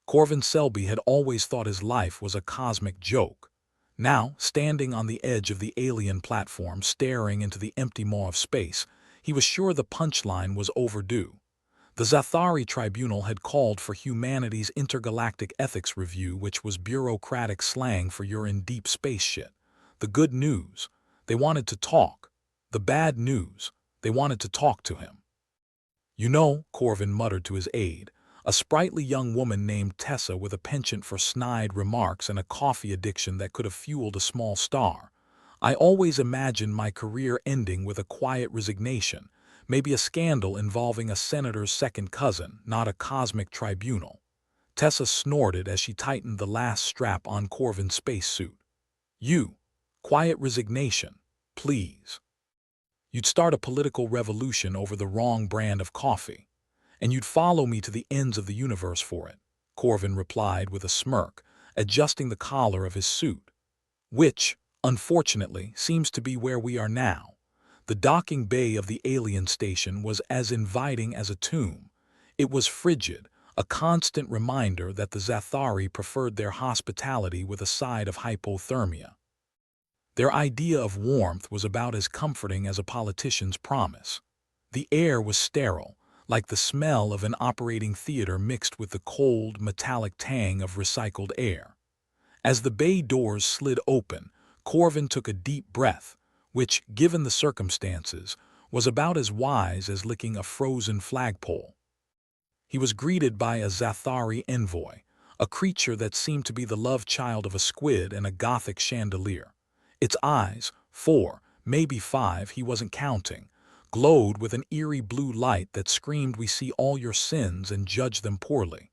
Corvin Selby had always thought his life was a cosmic joke. Now, standing on the edge of the alien platform staring into the empty maw of space, he was sure the punchline was overdue. The Zathari Tribunal had called for humanity's intergalactic ethics review, which was bureaucratic slang for you're in deep space shit. The good news, they wanted to talk. The bad news, they wanted to talk to him. You know, Corvin muttered to his aide, a sprightly young woman named Tessa with a penchant for snide remarks and a coffee addiction that could have fueled a small star. I always imagined my career ending with a quiet resignation, maybe a scandal involving a senator's second cousin, not a cosmic tribunal. Tessa snorted as she tightened the last strap on Corvin's spacesuit. Quiet resignation, please. You'd start a political revolution over the wrong brand of coffee, and you'd follow me to the ends of the universe for it, Corvin replied with a smirk, adjusting the collar of his suit. Which, unfortunately, seems to be where we are now. The docking bay of the alien station was as inviting as a tomb. It was frigid, a constant reminder that the Zathari preferred their hospitality with a side of hypothermia. Their idea of warmth was about as comforting as a politician's promise. The air was sterile, like the smell of an operating theater mixed with the cold, metallic tang of recycled air. As the bay doors slid open, Corvin took a deep breath, which, given the circumstances, was about as wise as licking a frozen flagpole. He was greeted by a Zathari envoy, a creature that seemed to be the love child of a squid and a Gothic chandelier. Its eyes, 4, maybe 5, he wasn't counting, glowed with an eerie blue light that screamed, "We see all your sins and judge them poorly."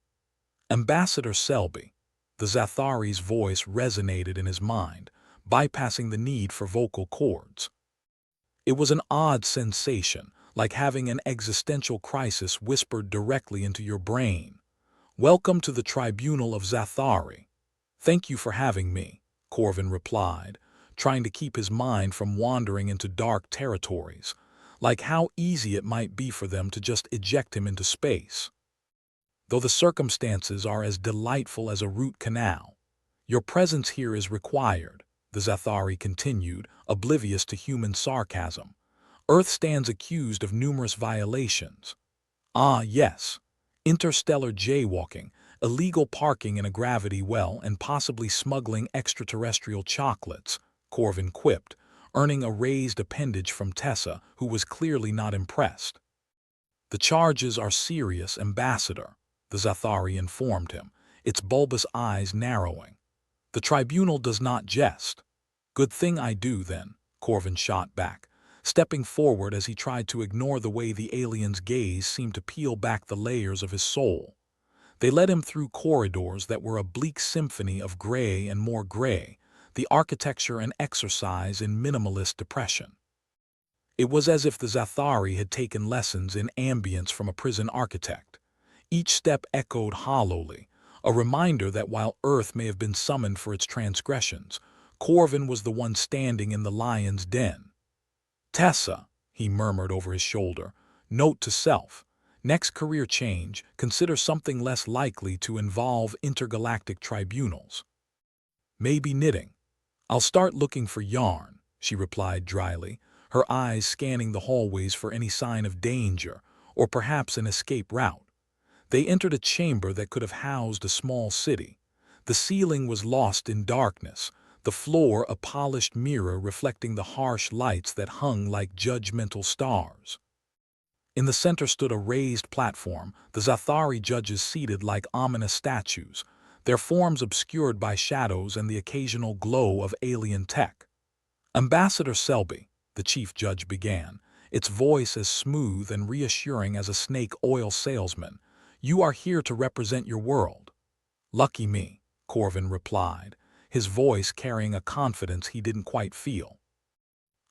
Ambassador Selby. The Zathari's voice resonated in his mind, bypassing the need for vocal cords. It was an odd sensation, like having an existential crisis whispered directly into your brain. "Welcome to the Tribunal of Zathari." "Thank you for having me," Corvin replied, trying to keep his mind from wandering into dark territories, like how easy it might be for them to just eject him into space. "Though the circumstances are as delightful as a root canal, your presence here is required," the Zathari continued, oblivious to human sarcasm. "Earth stands accused of numerous violations." "Ah, yes. Interstellar jaywalking, illegal parking in a gravity well, and possibly smuggling extraterrestrial chocolates," Corvin quipped, earning a raised appendage from Tessa, who was clearly not impressed. "The charges are serious, Ambassador," the Zathari informed him, its bulbous eyes narrowing. "The tribunal does not jest." "Good thing I do, then," Corvin shot back, stepping forward as he tried to ignore the way the alien's gaze seemed to peel back the layers of his soul. They led him through corridors that were a bleak symphony of gray and more gray, the architecture an exercise in minimalist depression. It was as if the Zathari had taken lessons in ambience from a prison architect. Each step echoed hollowly, a reminder that while Earth may have been summoned for its transgressions, Corvin was the one standing in the lion's den. "Tessa," he murmured over his shoulder, "note to self. Next career change, consider something less likely to involve intergalactic tribunals. Maybe knitting." "I'll start looking for yarn," she replied dryly, her eyes scanning the hallways for any sign of danger or perhaps an escape route. They entered a chamber that could have housed a small city. The ceiling was lost in darkness, the floor a polished mirror reflecting the harsh lights that hung like judgmental stars. In the center stood a raised platform, the Zathari judges seated like ominous statues, their forms obscured by shadows and the occasional glow of alien tech. "Ambassador Selby," the chief judge began, its voice as smooth and reassuring as a snake oil salesman, "you are here to represent your world." "Lucky me," Corvin replied, his voice carrying a confidence he didn't quite feel.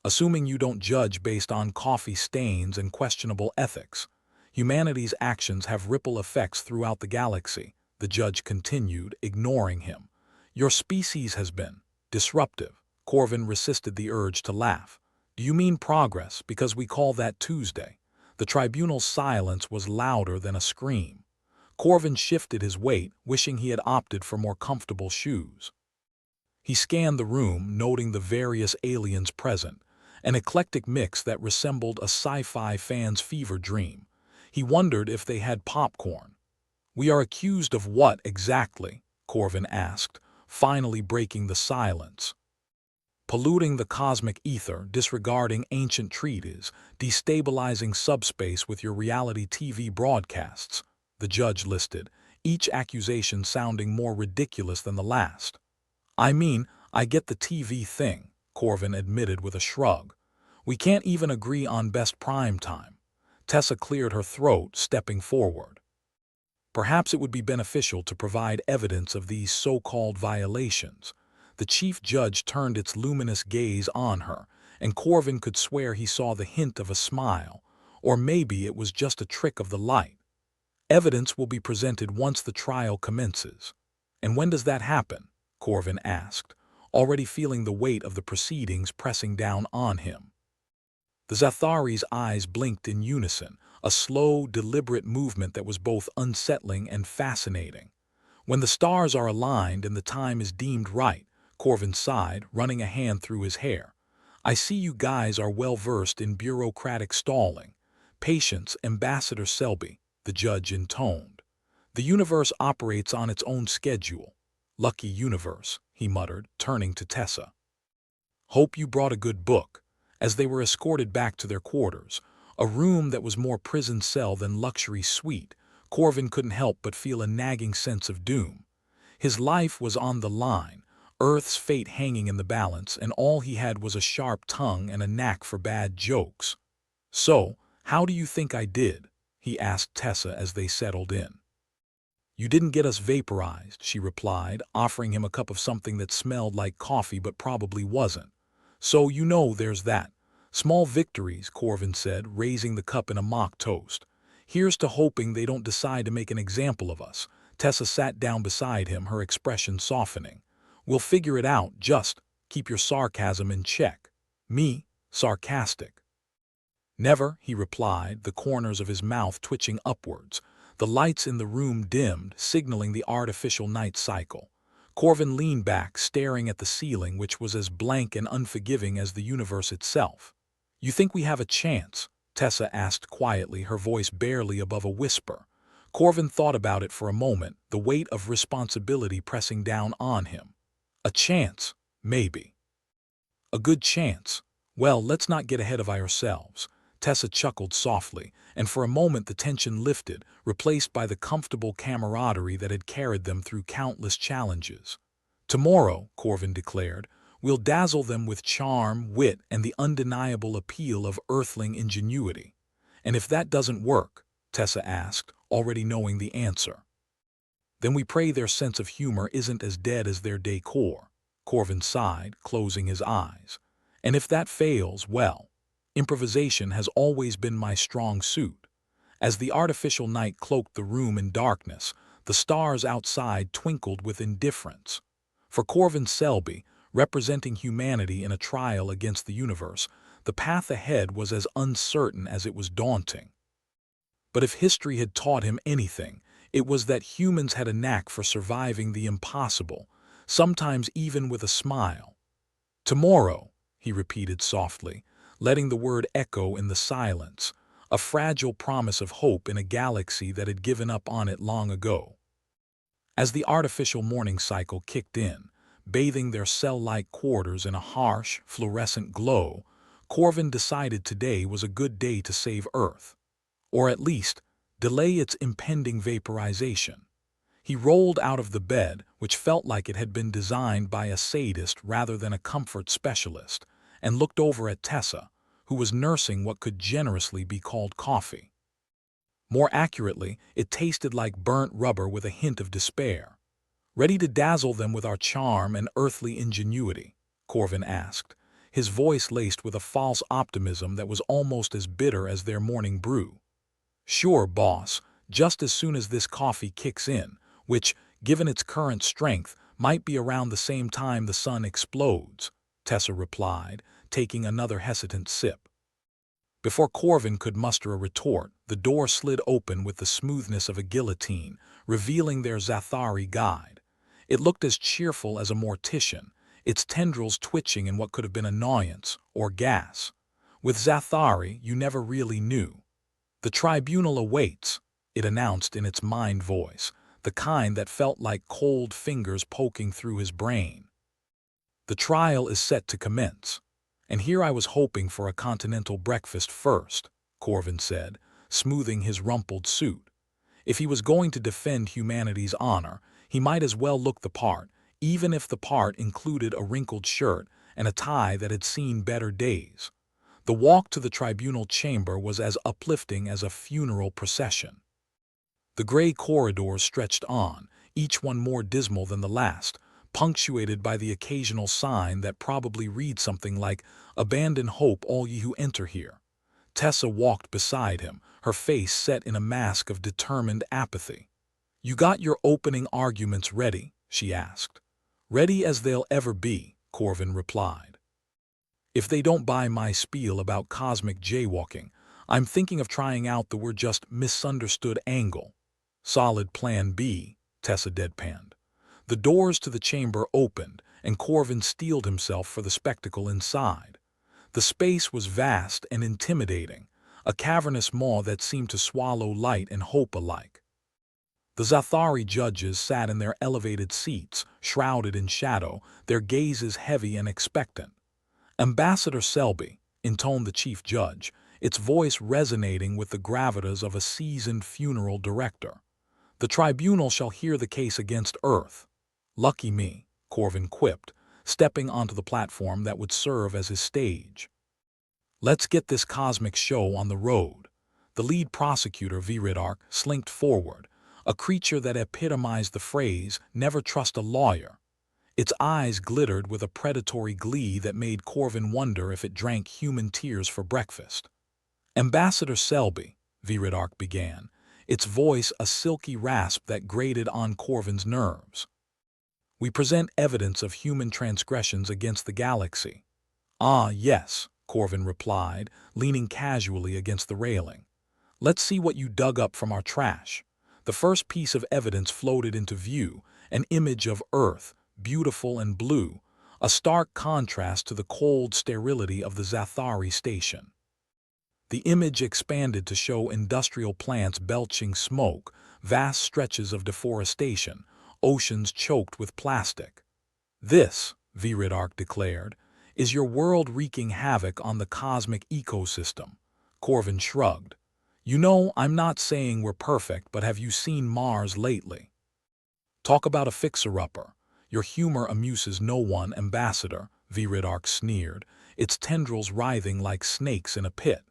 "Assuming you don't judge based on coffee stains and questionable ethics. Humanity's actions have ripple effects throughout the galaxy," the judge continued, ignoring him. "Your species has been disruptive." Corvin resisted the urge to laugh. "Do you mean progress, because we call that Tuesday?" The tribunal's silence was louder than a scream. Corvin shifted his weight, wishing he had opted for more comfortable shoes. He scanned the room, noting the various aliens present, an eclectic mix that resembled a sci-fi fan's fever dream. He wondered if they had popcorn. "We are accused of what exactly?" Corvin asked, finally breaking the silence. "Polluting the cosmic ether, disregarding ancient treaties, destabilizing subspace with your reality TV broadcasts," the judge listed, each accusation sounding more ridiculous than the last. "I mean, I get the TV thing," Corvin admitted with a shrug. "We can't even agree on best prime time." Tessa cleared her throat, stepping forward. "Perhaps it would be beneficial to provide evidence of these so-called violations." The chief judge turned its luminous gaze on her, and Corvin could swear he saw the hint of a smile, or maybe it was just a trick of the light. "Evidence will be presented once the trial commences." "And when does that happen?" Corvin asked, already feeling the weight of the proceedings pressing down on him. The Zathari's eyes blinked in unison, a slow, deliberate movement that was both unsettling and fascinating. "When the stars are aligned and the time is deemed right," Corvin sighed, running a hand through his hair. "I see you guys are well versed in bureaucratic stalling." "Patience, Ambassador Selby," the judge intoned. "The universe operates on its own schedule." "Lucky universe," he muttered, turning to Tessa. "Hope you brought a good book." As they were escorted back to their quarters, a room that was more prison cell than luxury suite, Corvin couldn't help but feel a nagging sense of doom. His life was on the line, Earth's fate hanging in the balance, and all he had was a sharp tongue and a knack for bad jokes. "So, how do you think I did?" he asked Tessa as they settled in. "You didn't get us vaporized," she replied, offering him a cup of something that smelled like coffee but probably wasn't. "So you know there's that." "Small victories," Corvin said, raising the cup in a mock toast. "Here's to hoping they don't decide to make an example of us." Tessa sat down beside him, her expression softening. "We'll figure it out, just keep your sarcasm in check." "Me? Sarcastic?" "Never," he replied, the corners of his mouth twitching upwards. The lights in the room dimmed, signaling the artificial night cycle. Corvin leaned back, staring at the ceiling, which was as blank and unforgiving as the universe itself. "You think we have a chance?" Tessa asked quietly, her voice barely above a whisper. Corvin thought about it for a moment, the weight of responsibility pressing down on him. "A chance, maybe. A good chance. Well, let's not get ahead of ourselves." Tessa chuckled softly, and for a moment the tension lifted, replaced by the comfortable camaraderie that had carried them through countless challenges. "Tomorrow," Corvin declared, "we'll dazzle them with charm, wit, and the undeniable appeal of earthling ingenuity." "And if that doesn't work?" Tessa asked, already knowing the answer. "Then we pray their sense of humor isn't as dead as their decor." Corvin sighed, closing his eyes. "And if that fails, well, improvisation has always been my strong suit." As the artificial night cloaked the room in darkness, the stars outside twinkled with indifference. For Corvin Selby, representing humanity in a trial against the universe, the path ahead was as uncertain as it was daunting. But if history had taught him anything, it was that humans had a knack for surviving the impossible, sometimes even with a smile. "Tomorrow," he repeated softly, letting the word echo in the silence, a fragile promise of hope in a galaxy that had given up on it long ago. As the artificial morning cycle kicked in, bathing their cell-like quarters in a harsh, fluorescent glow, Corvin decided today was a good day to save Earth. Or at least, delay its impending vaporization. He rolled out of the bed, which felt like it had been designed by a sadist rather than a comfort specialist, and looked over at Tessa, who was nursing what could generously be called coffee. More accurately, it tasted like burnt rubber with a hint of despair. "Ready to dazzle them with our charm and earthly ingenuity?" Corvin asked, his voice laced with a false optimism that was almost as bitter as their morning brew. "Sure, boss, just as soon as this coffee kicks in, which, given its current strength, might be around the same time the sun explodes," Tessa replied, taking another hesitant sip. Before Corvin could muster a retort, the door slid open with the smoothness of a guillotine, revealing their Zathari guide. It looked as cheerful as a mortician, its tendrils twitching in what could have been annoyance or gas. With Zathari, you never really knew. "The tribunal awaits," it announced in its mind voice, the kind that felt like cold fingers poking through his brain. "The trial is set to commence. And here I was hoping for a continental breakfast first," Corvin said, smoothing his rumpled suit. If he was going to defend humanity's honor, he might as well look the part, even if the part included a wrinkled shirt and a tie that had seen better days. The walk to the tribunal chamber was as uplifting as a funeral procession. The gray corridors stretched on, each one more dismal than the last, punctuated by the occasional sign that probably reads something like, "Abandon hope, all ye who enter here." Tessa walked beside him, her face set in a mask of determined apathy. "You got your opening arguments ready?" she asked. "Ready as they'll ever be," Corvin replied. "If they don't buy my spiel about cosmic jaywalking, I'm thinking of trying out the we're just misunderstood angle." "Solid plan B," Tessa deadpanned. The doors to the chamber opened, and Corvin steeled himself for the spectacle inside. The space was vast and intimidating, a cavernous maw that seemed to swallow light and hope alike. The Zathari judges sat in their elevated seats, shrouded in shadow, their gazes heavy and expectant. "Ambassador Selby," intoned the chief judge, its voice resonating with the gravitas of a seasoned funeral director. "The tribunal shall hear the case against Earth." "Lucky me," Corvin quipped, stepping onto the platform that would serve as his stage. "Let's get this cosmic show on the road." The lead prosecutor, Viridar, slinked forward, a creature that epitomized the phrase, "never trust a lawyer." Its eyes glittered with a predatory glee that made Corvin wonder if it drank human tears for breakfast. "Ambassador Selby," Viridar began, its voice a silky rasp that grated on Corvin's nerves. "We present evidence of human transgressions against the galaxy." "Ah, yes," Corvin replied, leaning casually against the railing. "Let's see what you dug up from our trash." The first piece of evidence floated into view, an image of Earth, beautiful and blue, a stark contrast to the cold sterility of the Zathari station. The image expanded to show industrial plants belching smoke, vast stretches of deforestation, oceans choked with plastic. "This," Viridar declared, "is your world wreaking havoc on the cosmic ecosystem." Corvin shrugged. "You know, I'm not saying we're perfect, but have you seen Mars lately?" "Talk about a fixer-upper. Your humor amuses no one, Ambassador," Viridar sneered, its tendrils writhing like snakes in a pit.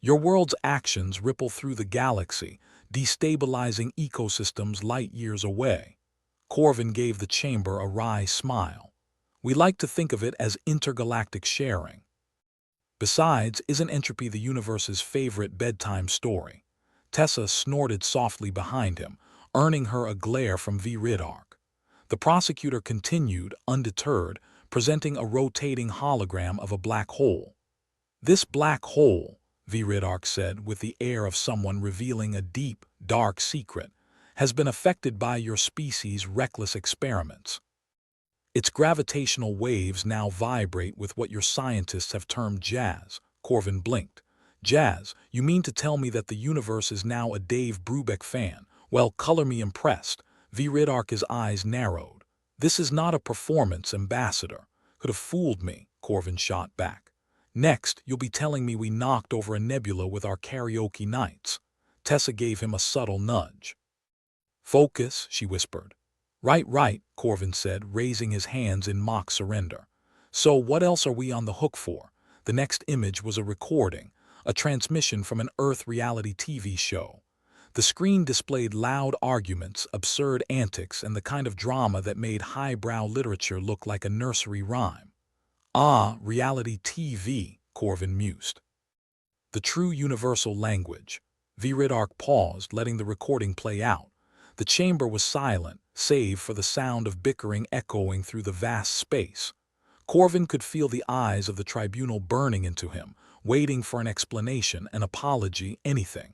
"Your world's actions ripple through the galaxy, destabilizing ecosystems light years away." Corvin gave the chamber a wry smile. "We like to think of it as intergalactic sharing. Besides, isn't entropy the universe's favorite bedtime story?" Tessa snorted softly behind him, earning her a glare from Viridar. The prosecutor continued, undeterred, presenting a rotating hologram of a black hole. "This black hole," Viridar said with the air of someone revealing a deep, dark secret, "has been affected by your species' reckless experiments. Its gravitational waves now vibrate with what your scientists have termed jazz." Corvin blinked. "Jazz? You mean to tell me that the universe is now a Dave Brubeck fan? Well, color me impressed." Viridar's eyes narrowed. "This is not a performance, Ambassador." "Could have fooled me," Corvin shot back. "Next, you'll be telling me we knocked over a nebula with our karaoke nights." Tessa gave him a subtle nudge. "Focus," she whispered. Right, Corvin said, raising his hands in mock surrender. "So what else are we on the hook for?" The next image was a recording, a transmission from an Earth reality TV show. The screen displayed loud arguments, absurd antics, and the kind of drama that made highbrow literature look like a nursery rhyme. "Ah, reality TV," Corvin mused. "The true universal language." Viridar paused, letting the recording play out. The chamber was silent, save for the sound of bickering echoing through the vast space. Corvin could feel the eyes of the tribunal burning into him, waiting for an explanation, an apology, anything.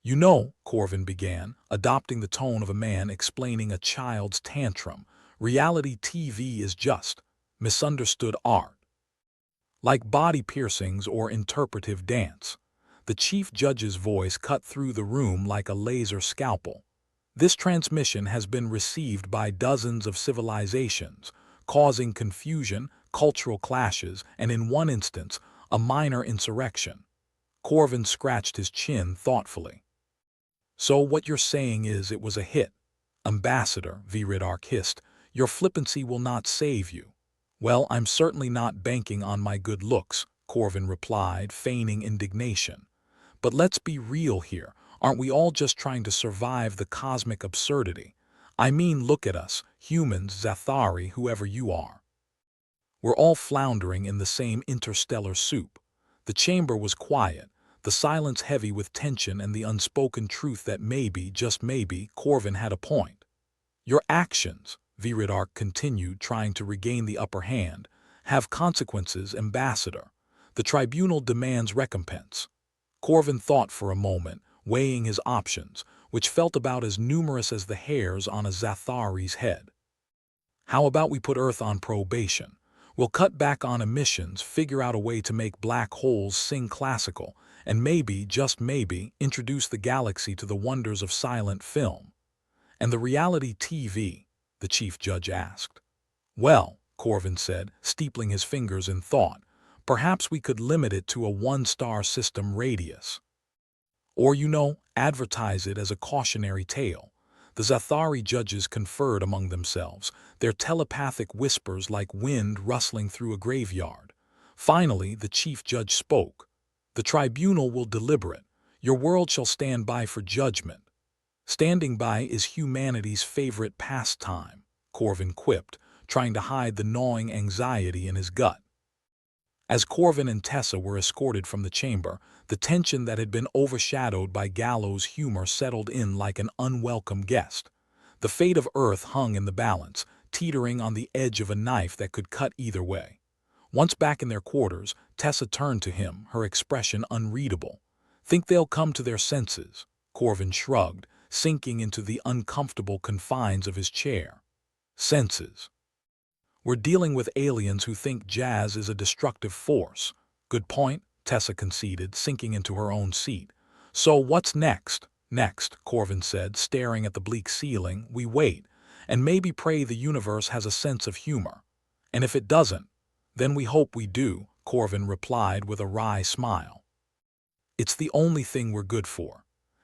"You know," Corvin began, adopting the tone of a man explaining a child's tantrum, "reality TV is just misunderstood art. Like body piercings or interpretive dance." The chief judge's voice cut through the room like a laser scalpel. "This transmission has been received by dozens of civilizations, causing confusion, cultural clashes, and in one instance, a minor insurrection." Corvin scratched his chin thoughtfully. "So what you're saying is it was a hit?" "Ambassador," Viridar hissed, "your flippancy will not save you." "Well, I'm certainly not banking on my good looks," Corvin replied, feigning indignation. "But let's be real here. Aren't we all just trying to survive the cosmic absurdity? I mean, look at us, humans, Zathari, whoever you are. We're all floundering in the same interstellar soup." The chamber was quiet, the silence heavy with tension and the unspoken truth that maybe, just maybe, Corvin had a point. "Your actions," Viridar continued, trying to regain the upper hand, "have consequences, Ambassador. The tribunal demands recompense." Corvin thought for a moment, weighing his options, which felt about as numerous as the hairs on a Zathari's head. "How about we put Earth on probation? We'll cut back on emissions, figure out a way to make black holes sing classical, and maybe, just maybe, introduce the galaxy to the wonders of silent film." "And the reality TV?" the chief judge asked. "Well," Corvin said, steepling his fingers in thought, "perhaps we could limit it to a one-star system radius. Or, advertise it as a cautionary tale." The Zathari judges conferred among themselves, their telepathic whispers like wind rustling through a graveyard. Finally, the chief judge spoke. "The tribunal will deliberate. Your world shall stand by for judgment." "Standing by is humanity's favorite pastime," Corvin quipped, trying to hide the gnawing anxiety in his gut. As Corvin and Tessa were escorted from the chamber, the tension that had been overshadowed by Gallo's humor settled in like an unwelcome guest. The fate of Earth hung in the balance, teetering on the edge of a knife that could cut either way. Once back in their quarters, Tessa turned to him, her expression unreadable. "Think they'll come to their senses?" Corvin shrugged, sinking into the uncomfortable confines of his chair. "Senses? We're dealing with aliens who think jazz is a destructive force." "Good point," Tessa conceded, sinking into her own seat. "So what's next?" "Next," Corvin said, staring at the bleak ceiling, "we wait, and maybe pray the universe has a sense of humor. And if it doesn't, then we hope we do," Corvin replied with a wry smile. "It's the only thing we're good for."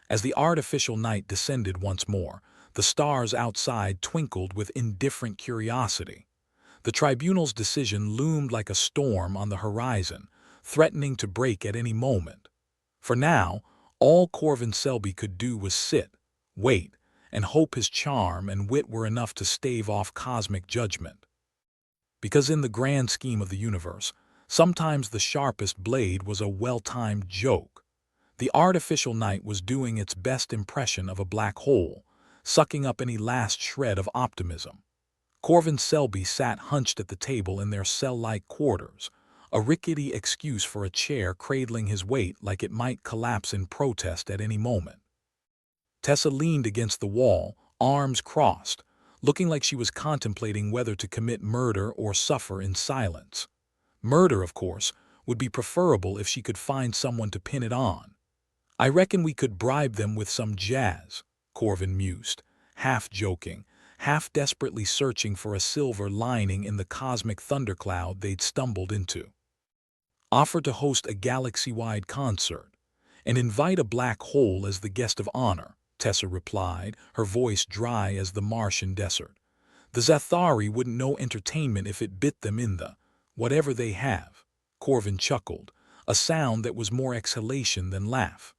As the artificial night descended once more, the stars outside twinkled with indifferent curiosity. The tribunal's decision loomed like a storm on the horizon, threatening to break at any moment. For now, all Corvin Selby could do was sit, wait, and hope his charm and wit were enough to stave off cosmic judgment. Because in the grand scheme of the universe, sometimes the sharpest blade was a well-timed joke. The artificial night was doing its best impression of a black hole, sucking up any last shred of optimism. Corvin Selby sat hunched at the table in their cell-like quarters, a rickety excuse for a chair cradling his weight like it might collapse in protest at any moment. Tessa leaned against the wall, arms crossed, looking like she was contemplating whether to commit murder or suffer in silence. Murder, of course, would be preferable if she could find someone to pin it on. "I reckon we could bribe them with some jazz," Corvin mused, half joking, half desperately searching for a silver lining in the cosmic thundercloud they'd stumbled into. "Offer to host a galaxy-wide concert and invite a black hole as the guest of honor," Tessa replied, her voice dry as the Martian desert. "The Zathari wouldn't know entertainment if it bit them in the whatever they have." Corvin chuckled, a sound that was more exhalation than laugh.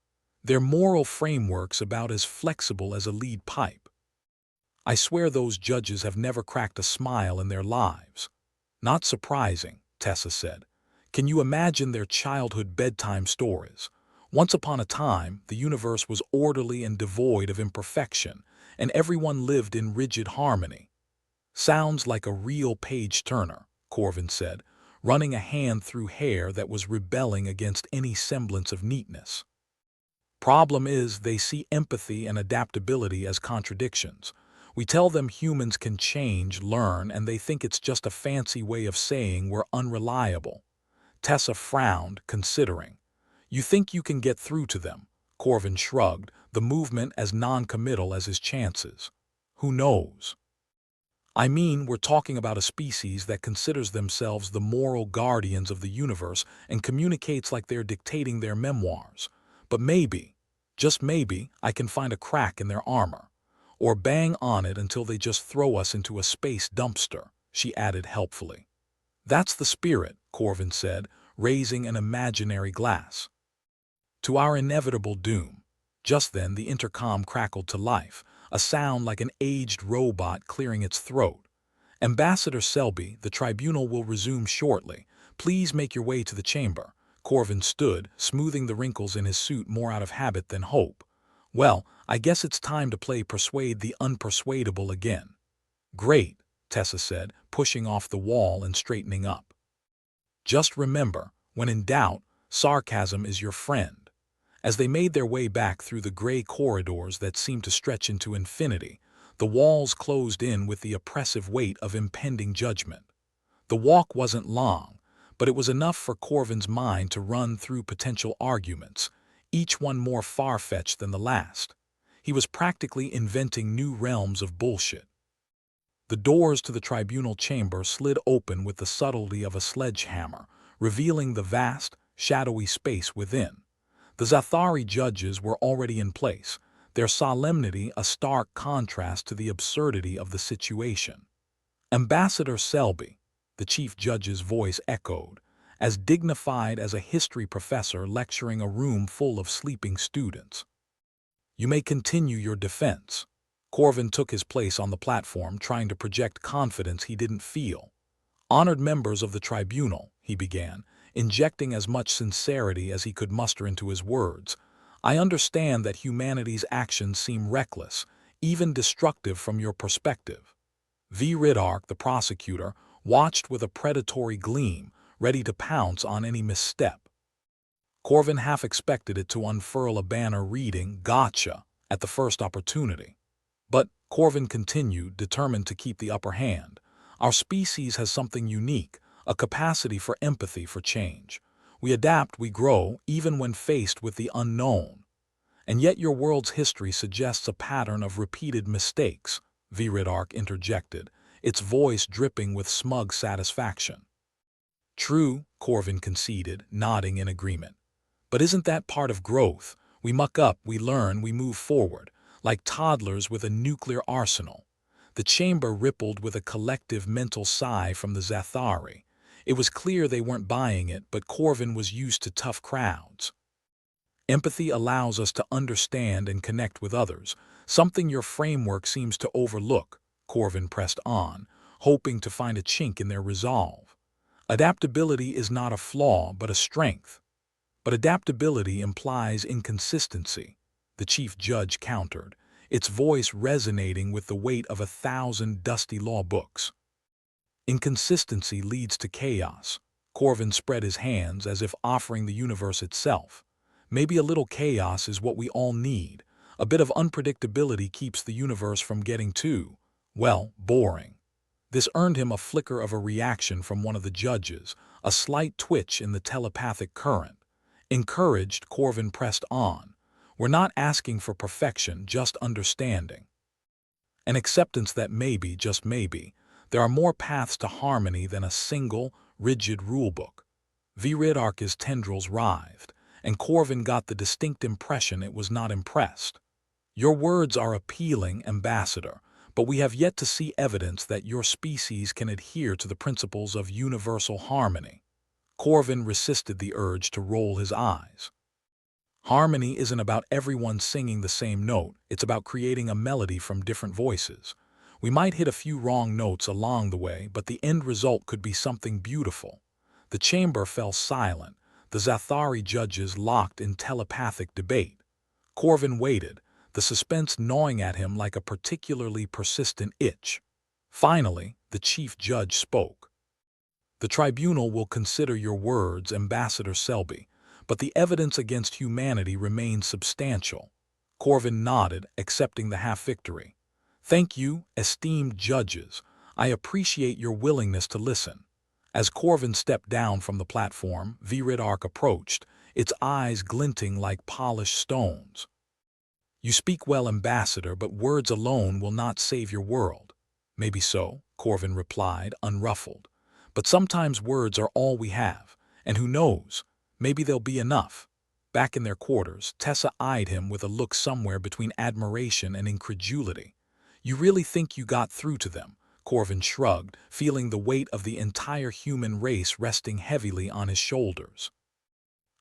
"Their moral framework's about as flexible as a lead pipe. I swear those judges have never cracked a smile in their lives." "Not surprising," Tessa said. "Can you imagine their childhood bedtime stories? Once upon a time, the universe was orderly and devoid of imperfection, and everyone lived in rigid harmony." "Sounds like a real page-turner," Corvin said, running a hand through hair that was rebelling against any semblance of neatness. Problem is, they see empathy and adaptability as contradictions. We tell them humans can change, learn, and they think it's just a fancy way of saying we're unreliable. Tessa frowned, considering. You think you can get through to them? Corvin shrugged, the movement as non-committal as his chances. Who knows? I mean, we're talking about a species that considers themselves the moral guardians of the universe and communicates like they're dictating their memoirs. But maybe, just maybe, I can find a crack in their armor. Or bang on it until they just throw us into a space dumpster, she added helpfully. That's the spirit, Corvin said, raising an imaginary glass. To our inevitable doom. Just then the intercom crackled to life, a sound like an aged robot clearing its throat. Ambassador Selby, the tribunal will resume shortly. Please make your way to the chamber. Corvin stood, smoothing the wrinkles in his suit more out of habit than hope. Well, I guess it's time to play Persuade the Unpersuadable again. Great, Tessa said, pushing off the wall and straightening up. Just remember, when in doubt, sarcasm is your friend. As they made their way back through the gray corridors that seemed to stretch into infinity, the walls closed in with the oppressive weight of impending judgment. The walk wasn't long, but it was enough for Corvin's mind to run through potential arguments, each one more far-fetched than the last. He was practically inventing new realms of bullshit. The doors to the tribunal chamber slid open with the subtlety of a sledgehammer, revealing the vast, shadowy space within. The Zathari judges were already in place, their solemnity a stark contrast to the absurdity of the situation. Ambassador Selby, the chief judge's voice echoed, as dignified as a history professor lecturing a room full of sleeping students. You may continue your defense. Corvin took his place on the platform, trying to project confidence he didn't feel. Honored members of the tribunal, he began, injecting as much sincerity as he could muster into his words. I understand that humanity's actions seem reckless, even destructive from your perspective. V. Riddark, the prosecutor, watched with a predatory gleam, ready to pounce on any misstep. Corvin half expected it to unfurl a banner reading, "Gotcha," at the first opportunity. But, Corvin continued, determined to keep the upper hand, our species has something unique, a capacity for empathy for change. We adapt, we grow, even when faced with the unknown. And yet your world's history suggests a pattern of repeated mistakes, Viridark interjected, its voice dripping with smug satisfaction. True, Corvin conceded, nodding in agreement. But isn't that part of growth? We muck up, we learn, we move forward, like toddlers with a nuclear arsenal. The chamber rippled with a collective mental sigh from the Zathari. It was clear they weren't buying it, but Corvin was used to tough crowds. Empathy allows us to understand and connect with others, something your framework seems to overlook, Corvin pressed on, hoping to find a chink in their resolve. Adaptability is not a flaw, but a strength. But adaptability implies inconsistency, the chief judge countered, its voice resonating with the weight of 1,000 dusty law books. Inconsistency leads to chaos. Corvin spread his hands as if offering the universe itself. Maybe a little chaos is what we all need. A bit of unpredictability keeps the universe from getting too, well, boring. This earned him a flicker of a reaction from one of the judges, a slight twitch in the telepathic current. Encouraged, Corvin pressed on. We're not asking for perfection, just understanding. An acceptance that maybe, just maybe, there are more paths to harmony than a single, rigid rulebook. Viriddark's tendrils writhed, and Corvin got the distinct impression it was not impressed. Your words are appealing, Ambassador, but we have yet to see evidence that your species can adhere to the principles of universal harmony. Corvin resisted the urge to roll his eyes. Harmony isn't about everyone singing the same note, it's about creating a melody from different voices. We might hit a few wrong notes along the way, but the end result could be something beautiful. The chamber fell silent, the Zathari judges locked in telepathic debate. Corvin waited, the suspense gnawing at him like a particularly persistent itch. Finally, the chief judge spoke. The tribunal will consider your words, Ambassador Selby, but the evidence against humanity remains substantial. Corvin nodded, accepting the half-victory. Thank you, esteemed judges. I appreciate your willingness to listen. As Corvin stepped down from the platform, Virid approached, its eyes glinting like polished stones. You speak well, Ambassador, but words alone will not save your world. Maybe so, Corvin replied, unruffled. But sometimes words are all we have, and who knows, maybe they'll be enough. Back in their quarters, Tessa eyed him with a look somewhere between admiration and incredulity. You really think you got through to them? Corvin shrugged, feeling the weight of the entire human race resting heavily on his shoulders.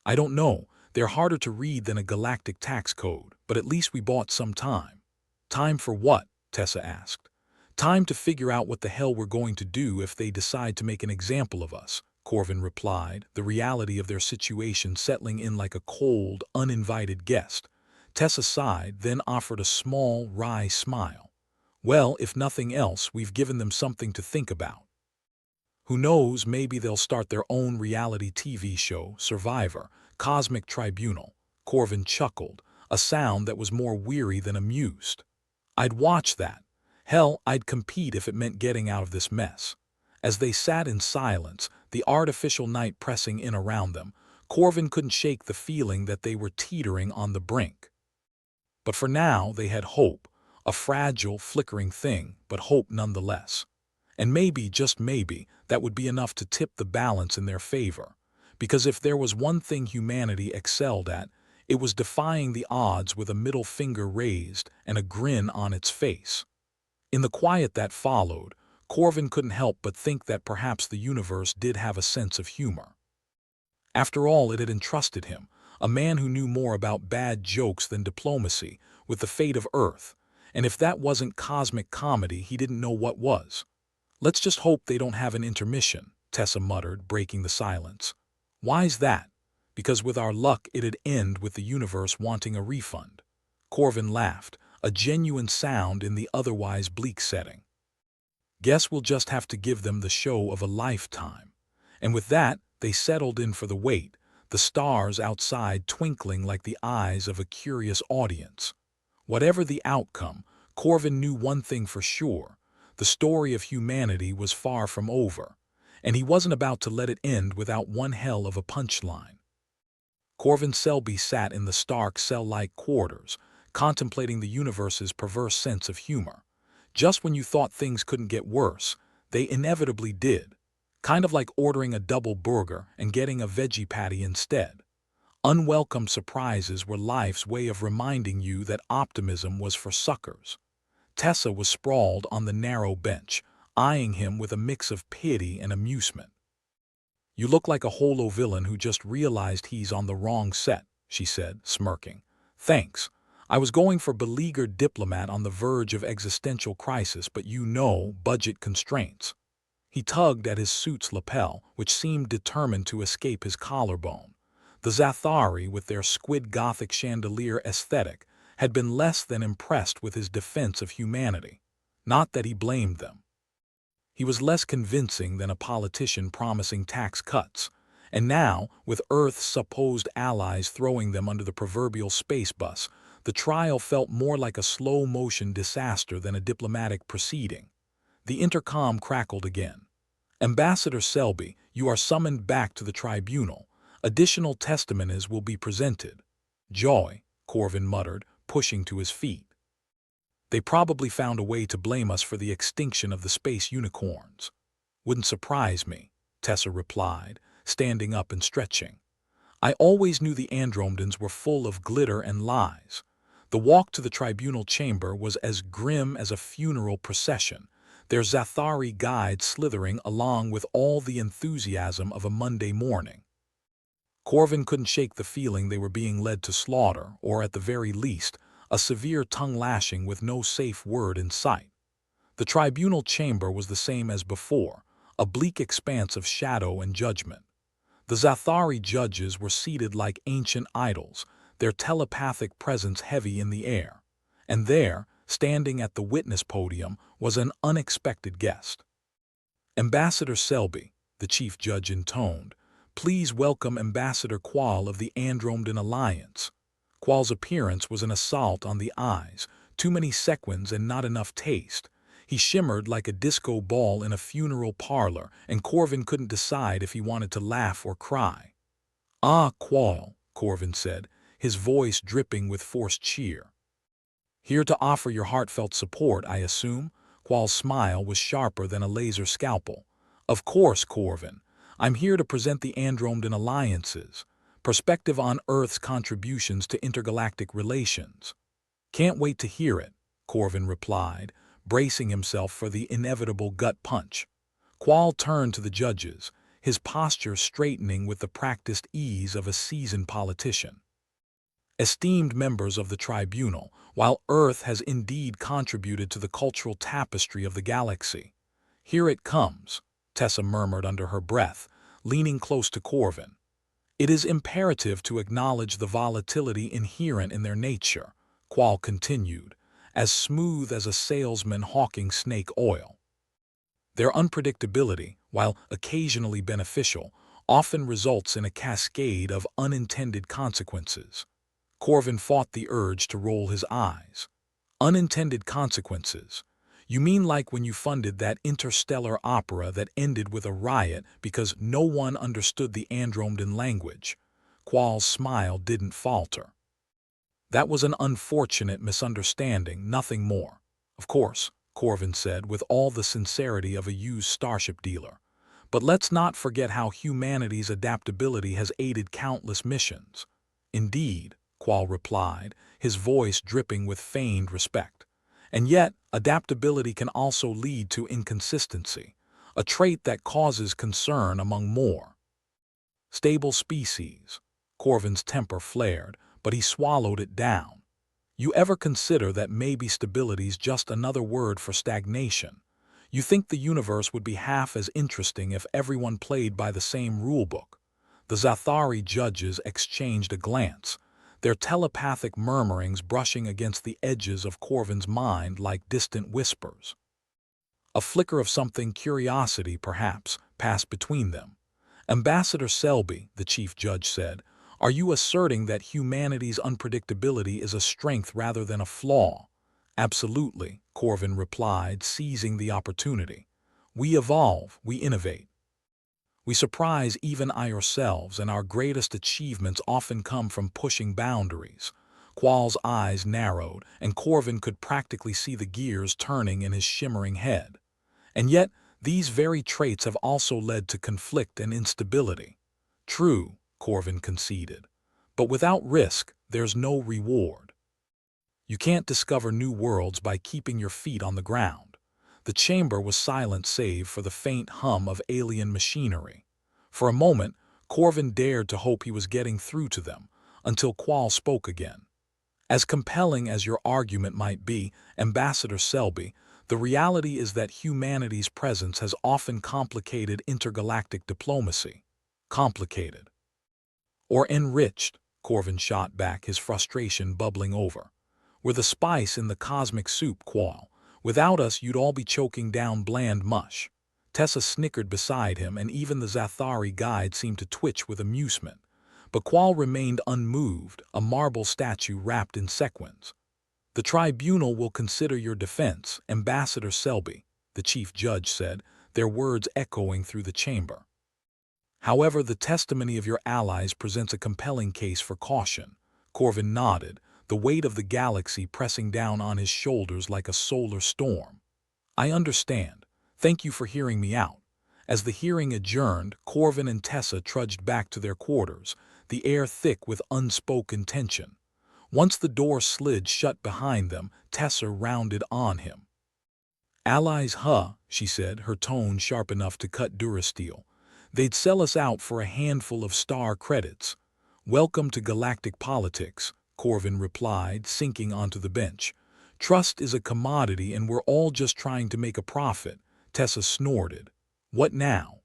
I don't know. They're harder to read than a galactic tax code, but at least we bought some time. Time for what? Tessa asked. Time to figure out what the hell we're going to do if they decide to make an example of us, Corvin replied, the reality of their situation settling in like a cold, uninvited guest. Tessa sighed, then offered a small, wry smile. Well, if nothing else, we've given them something to think about. Who knows, maybe they'll start their own reality TV show, Survivor, Cosmic Tribunal. Corvin chuckled, a sound that was more weary than amused. I'd watch that. Hell, I'd compete if it meant getting out of this mess. As they sat in silence, the artificial night pressing in around them, Corvin couldn't shake the feeling that they were teetering on the brink. But for now, they had hope, a fragile, flickering thing, but hope nonetheless. And maybe, just maybe, that would be enough to tip the balance in their favor. Because if there was one thing humanity excelled at, it was defying the odds with a middle finger raised and a grin on its face. In the quiet that followed, Corvin couldn't help but think that perhaps the universe did have a sense of humor. After all, it had entrusted him, a man who knew more about bad jokes than diplomacy, with the fate of Earth, and if that wasn't cosmic comedy, he didn't know what was. Let's just hope they don't have an intermission, Tessa muttered, breaking the silence. Why's that? Because with our luck it'd end with the universe wanting a refund. Corvin laughed, a genuine sound in the otherwise bleak setting. Guess we'll just have to give them the show of a lifetime. And with that, they settled in for the wait, the stars outside twinkling like the eyes of a curious audience. Whatever the outcome, Corvin knew one thing for sure. The story of humanity was far from over, and he wasn't about to let it end without one hell of a punchline. Corvin Selby sat in the stark cell-like quarters, contemplating the universe's perverse sense of humor. Just when you thought things couldn't get worse, they inevitably did. Kind of like ordering a double burger and getting a veggie patty instead. Unwelcome surprises were life's way of reminding you that optimism was for suckers. Tessa was sprawled on the narrow bench, eyeing him with a mix of pity and amusement. You look like a holo villain who just realized he's on the wrong set, she said, smirking. Thanks. I was going for beleaguered diplomat on the verge of existential crisis, but you know, budget constraints. He tugged at his suit's lapel, which seemed determined to escape his collarbone. The Zathari, with their squid Gothic chandelier aesthetic, had been less than impressed with his defense of humanity. Not that he blamed them. He was less convincing than a politician promising tax cuts, and now, with Earth's supposed allies throwing them under the proverbial space bus, the trial felt more like a slow-motion disaster than a diplomatic proceeding. The intercom crackled again. Ambassador Selby, you are summoned back to the tribunal. Additional testimonies will be presented. Joy, Corvin muttered, pushing to his feet. They probably found a way to blame us for the extinction of the space unicorns. Wouldn't surprise me, Tessa replied, standing up and stretching. I always knew the Andromedans were full of glitter and lies. The walk to the tribunal chamber was as grim as a funeral procession, their Zathari guide slithering along with all the enthusiasm of a Monday morning. Corvin couldn't shake the feeling they were being led to slaughter, or at the very least, a severe tongue-lashing with no safe word in sight. The tribunal chamber was the same as before, a bleak expanse of shadow and judgment. The Zathari judges were seated like ancient idols, their telepathic presence heavy in the air. And there, standing at the witness podium, was an unexpected guest. Ambassador Selby, the chief judge intoned. "Please welcome Ambassador Qual of the Andromedan Alliance." Qual's appearance was an assault on the eyes, too many sequins and not enough taste. He shimmered like a disco ball in a funeral parlor, and Corvin couldn't decide if he wanted to laugh or cry. "Ah, Qual," Corvin said, his voice dripping with forced cheer. "Here to offer your heartfelt support, I assume?" Qual's smile was sharper than a laser scalpel. "Of course, Corvin. I'm here to present the Andromedan Alliance's perspective on Earth's contributions to intergalactic relations." "Can't wait to hear it," Corvin replied, bracing himself for the inevitable gut punch. Qual turned to the judges, his posture straightening with the practiced ease of a seasoned politician. "Esteemed members of the tribunal, while Earth has indeed contributed to the cultural tapestry of the galaxy, here it comes," Tessa murmured under her breath, leaning close to Corvin. "It is imperative to acknowledge the volatility inherent in their nature," Qual continued, as smooth as a salesman hawking snake oil. "Their unpredictability, while occasionally beneficial, often results in a cascade of unintended consequences." Corvin fought the urge to roll his eyes. "Unintended consequences? You mean like when you funded that interstellar opera that ended with a riot because no one understood the Andromedan language?" Qual's smile didn't falter. "That was an unfortunate misunderstanding, nothing more. Of course," Corvin said with all the sincerity of a used starship dealer. "But let's not forget how humanity's adaptability has aided countless missions." "Indeed," Qual replied, his voice dripping with feigned respect. "And yet, adaptability can also lead to inconsistency, a trait that causes concern among more stable species." Corvin's temper flared, but he swallowed it down. "You ever consider that maybe stability's just another word for stagnation? You think the universe would be half as interesting if everyone played by the same rulebook?" The Zathari judges exchanged a glance, their telepathic murmurings brushing against the edges of Corvin's mind like distant whispers. A flicker of something curiosity, perhaps, passed between them. "Ambassador Selby," the chief judge said, "are you asserting that humanity's unpredictability is a strength rather than a flaw?" "Absolutely," Corvin replied, seizing the opportunity. "We evolve, we innovate. We surprise even ourselves, and our greatest achievements often come from pushing boundaries." Qual's eyes narrowed, and Corvin could practically see the gears turning in his shimmering head. "And yet, these very traits have also led to conflict and instability." "True," Corvin conceded. "But without risk, there's no reward. You can't discover new worlds by keeping your feet on the ground." The chamber was silent save for the faint hum of alien machinery. For a moment, Corvin dared to hope he was getting through to them, until Qual spoke again. "As compelling as your argument might be, Ambassador Selby, the reality is that humanity's presence has often complicated intergalactic diplomacy." "Complicated?" "Or enriched," Corvin shot back, his frustration bubbling over. "We're the spice in the cosmic soup, Qual. Without us, you'd all be choking down bland mush." Tessa snickered beside him, and even the Zathari guide seemed to twitch with amusement. But Qual remained unmoved, a marble statue wrapped in sequins. "The tribunal will consider your defense, Ambassador Selby," the chief judge said, their words echoing through the chamber. "However, the testimony of your allies presents a compelling case for caution." Corvin nodded, the weight of the galaxy pressing down on his shoulders like a solar storm. "I understand. Thank you for hearing me out." As the hearing adjourned, Corvin and Tessa trudged back to their quarters, the air thick with unspoken tension. Once the door slid shut behind them, Tessa rounded on him. "Allies, huh?" she said, her tone sharp enough to cut Durasteel. "They'd sell us out for a handful of star credits." "Welcome to galactic politics," Corvin replied, sinking onto the bench. "Trust is a commodity and we're all just trying to make a profit." Tessa snorted. "What now?"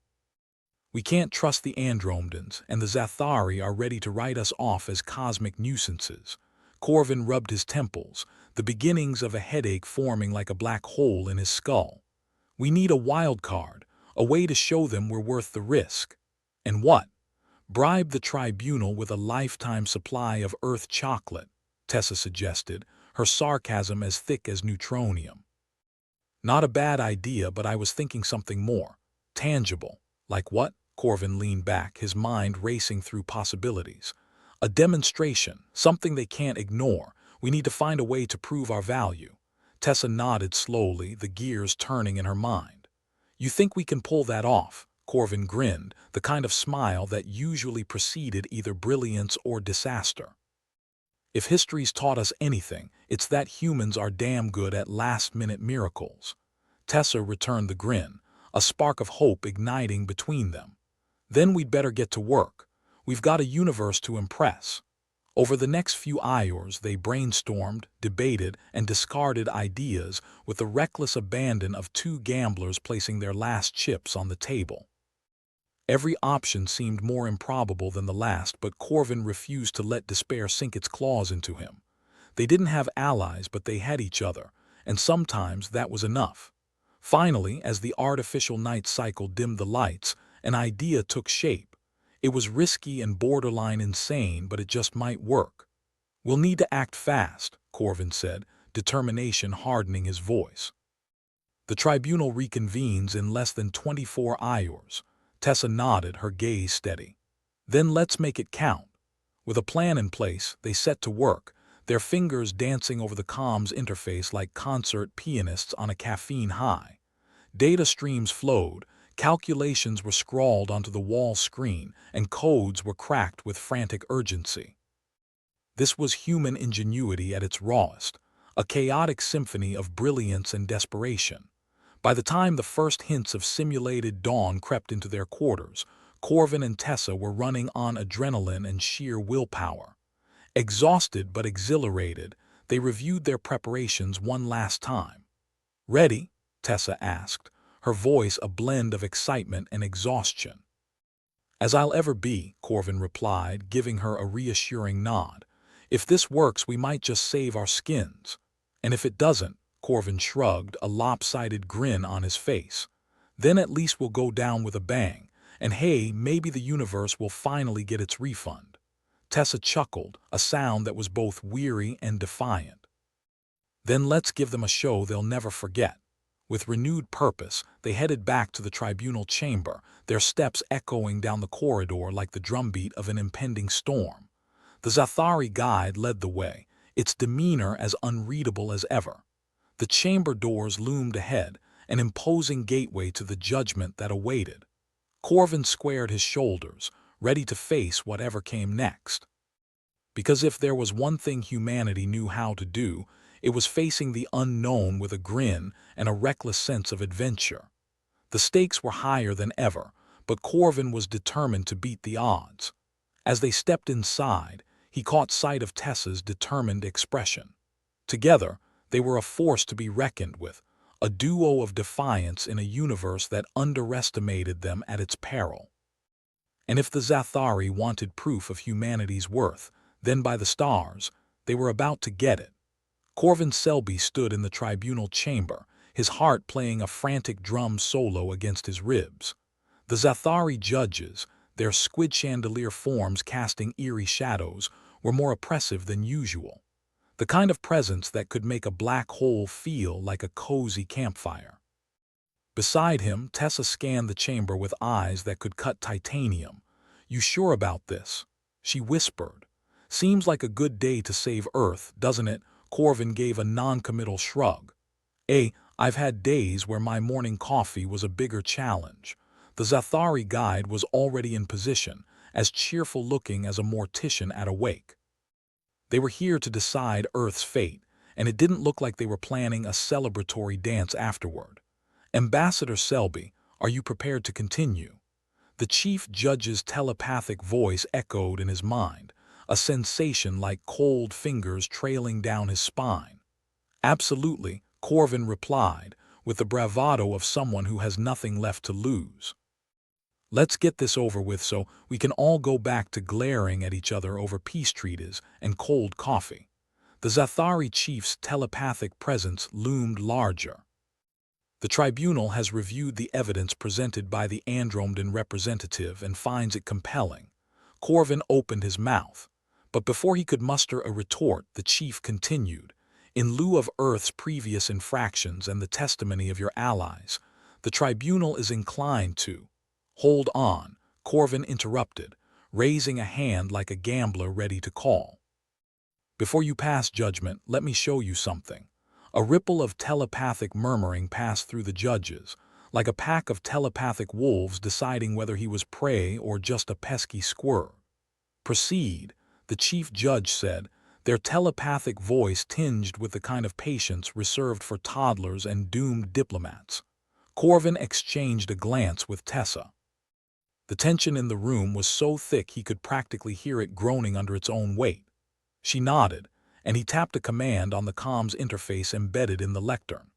"We can't trust the Andromedans, and the Zathari are ready to write us off as cosmic nuisances." Corvin rubbed his temples, the beginnings of a headache forming like a black hole in his skull. "We need a wild card, A way to show them we're worth the risk. And what? Bribe the tribunal with a lifetime supply of Earth chocolate, Tessa suggested, her sarcasm as thick as neutronium. Not a bad idea, but I was thinking something more tangible. Like what? Corvin leaned back, his mind racing through possibilities. A demonstration, something they can't ignore. We need to find a way to prove our value. Tessa nodded slowly, the gears turning in her mind. You think we can pull that off? Corvin grinned, the kind of smile that usually preceded either brilliance or disaster. If history's taught us anything, it's that humans are damn good at last-minute miracles. Tessa returned the grin, a spark of hope igniting between them. Then we'd better get to work. We've got a universe to impress. Over the next few hours, they brainstormed, debated, and discarded ideas with the reckless abandon of two gamblers placing their last chips on the table. Every option seemed more improbable than the last, but Corvin refused to let despair sink its claws into him. They didn't have allies, but they had each other, and sometimes that was enough. Finally, as the artificial night cycle dimmed the lights, an idea took shape. It was risky and borderline insane, but it just might work. We'll need to act fast, Corvin said, determination hardening his voice. The tribunal reconvenes in less than 24 hours. Tessa nodded, her gaze steady. Then let's make it count. With a plan in place, they set to work, their fingers dancing over the comms interface like concert pianists on a caffeine high. Data streams flowed, calculations were scrawled onto the wall screen, and codes were cracked with frantic urgency. This was human ingenuity at its rawest, a chaotic symphony of brilliance and desperation. By the time the first hints of simulated dawn crept into their quarters, Corvin and Tessa were running on adrenaline and sheer willpower. Exhausted but exhilarated, they reviewed their preparations one last time. "Ready?" Tessa asked, her voice a blend of excitement and exhaustion. "As I'll ever be," Corvin replied, giving her a reassuring nod. "If this works, we might just save our skins. And if it doesn't," Corvin shrugged, a lopsided grin on his face, "then at least we'll go down with a bang, and hey, maybe the universe will finally get its refund." Tessa chuckled, a sound that was both weary and defiant. "Then let's give them a show they'll never forget." With renewed purpose, they headed back to the tribunal chamber, their steps echoing down the corridor like the drumbeat of an impending storm. The Zathari guide led the way, its demeanor as unreadable as ever. The chamber doors loomed ahead, an imposing gateway to the judgment that awaited. Corvin squared his shoulders, ready to face whatever came next. Because if there was one thing humanity knew how to do, it was facing the unknown with a grin and a reckless sense of adventure. The stakes were higher than ever, but Corvin was determined to beat the odds. As they stepped inside, he caught sight of Tessa's determined expression. Together, they were a force to be reckoned with, a duo of defiance in a universe that underestimated them at its peril. And if the Zathari wanted proof of humanity's worth, then by the stars, they were about to get it. Corvin Selby stood in the tribunal chamber, his heart playing a frantic drum solo against his ribs. The Zathari judges, their squid chandelier forms casting eerie shadows, were more oppressive than usual. The kind of presence that could make a black hole feel like a cozy campfire. Beside him, Tessa scanned the chamber with eyes that could cut titanium. "You sure about this?" she whispered. "Seems like a good day to save Earth, doesn't it?" Corvin gave a non-committal shrug. I've had days where my morning coffee was a bigger challenge." The Zathari guide was already in position, as cheerful-looking as a mortician at a wake. They were here to decide Earth's fate, and it didn't look like they were planning a celebratory dance afterward. "Ambassador Selby, are you prepared to continue?" The chief judge's telepathic voice echoed in his mind, a sensation like cold fingers trailing down his spine. "Absolutely," Corvin replied, with the bravado of someone who has nothing left to lose. "Let's get this over with so we can all go back to glaring at each other over peace treaties and cold coffee." The Zathari chief's telepathic presence loomed larger. The tribunal has reviewed the evidence presented by the Andromedan representative and finds it compelling. Corvin opened his mouth, but before he could muster a retort, the chief continued. In lieu of Earth's previous infractions and the testimony of your allies, the tribunal is inclined to— Hold on, Corvin interrupted, raising a hand like a gambler ready to call. Before you pass judgment, let me show you something. A ripple of telepathic murmuring passed through the judges, like a pack of telepathic wolves deciding whether he was prey or just a pesky squirrel. Proceed, the chief judge said, their telepathic voice tinged with the kind of patience reserved for toddlers and doomed diplomats. Corvin exchanged a glance with Tessa. The tension in the room was so thick he could practically hear it groaning under its own weight. She nodded, and he tapped a command on the comms interface embedded in the lectern.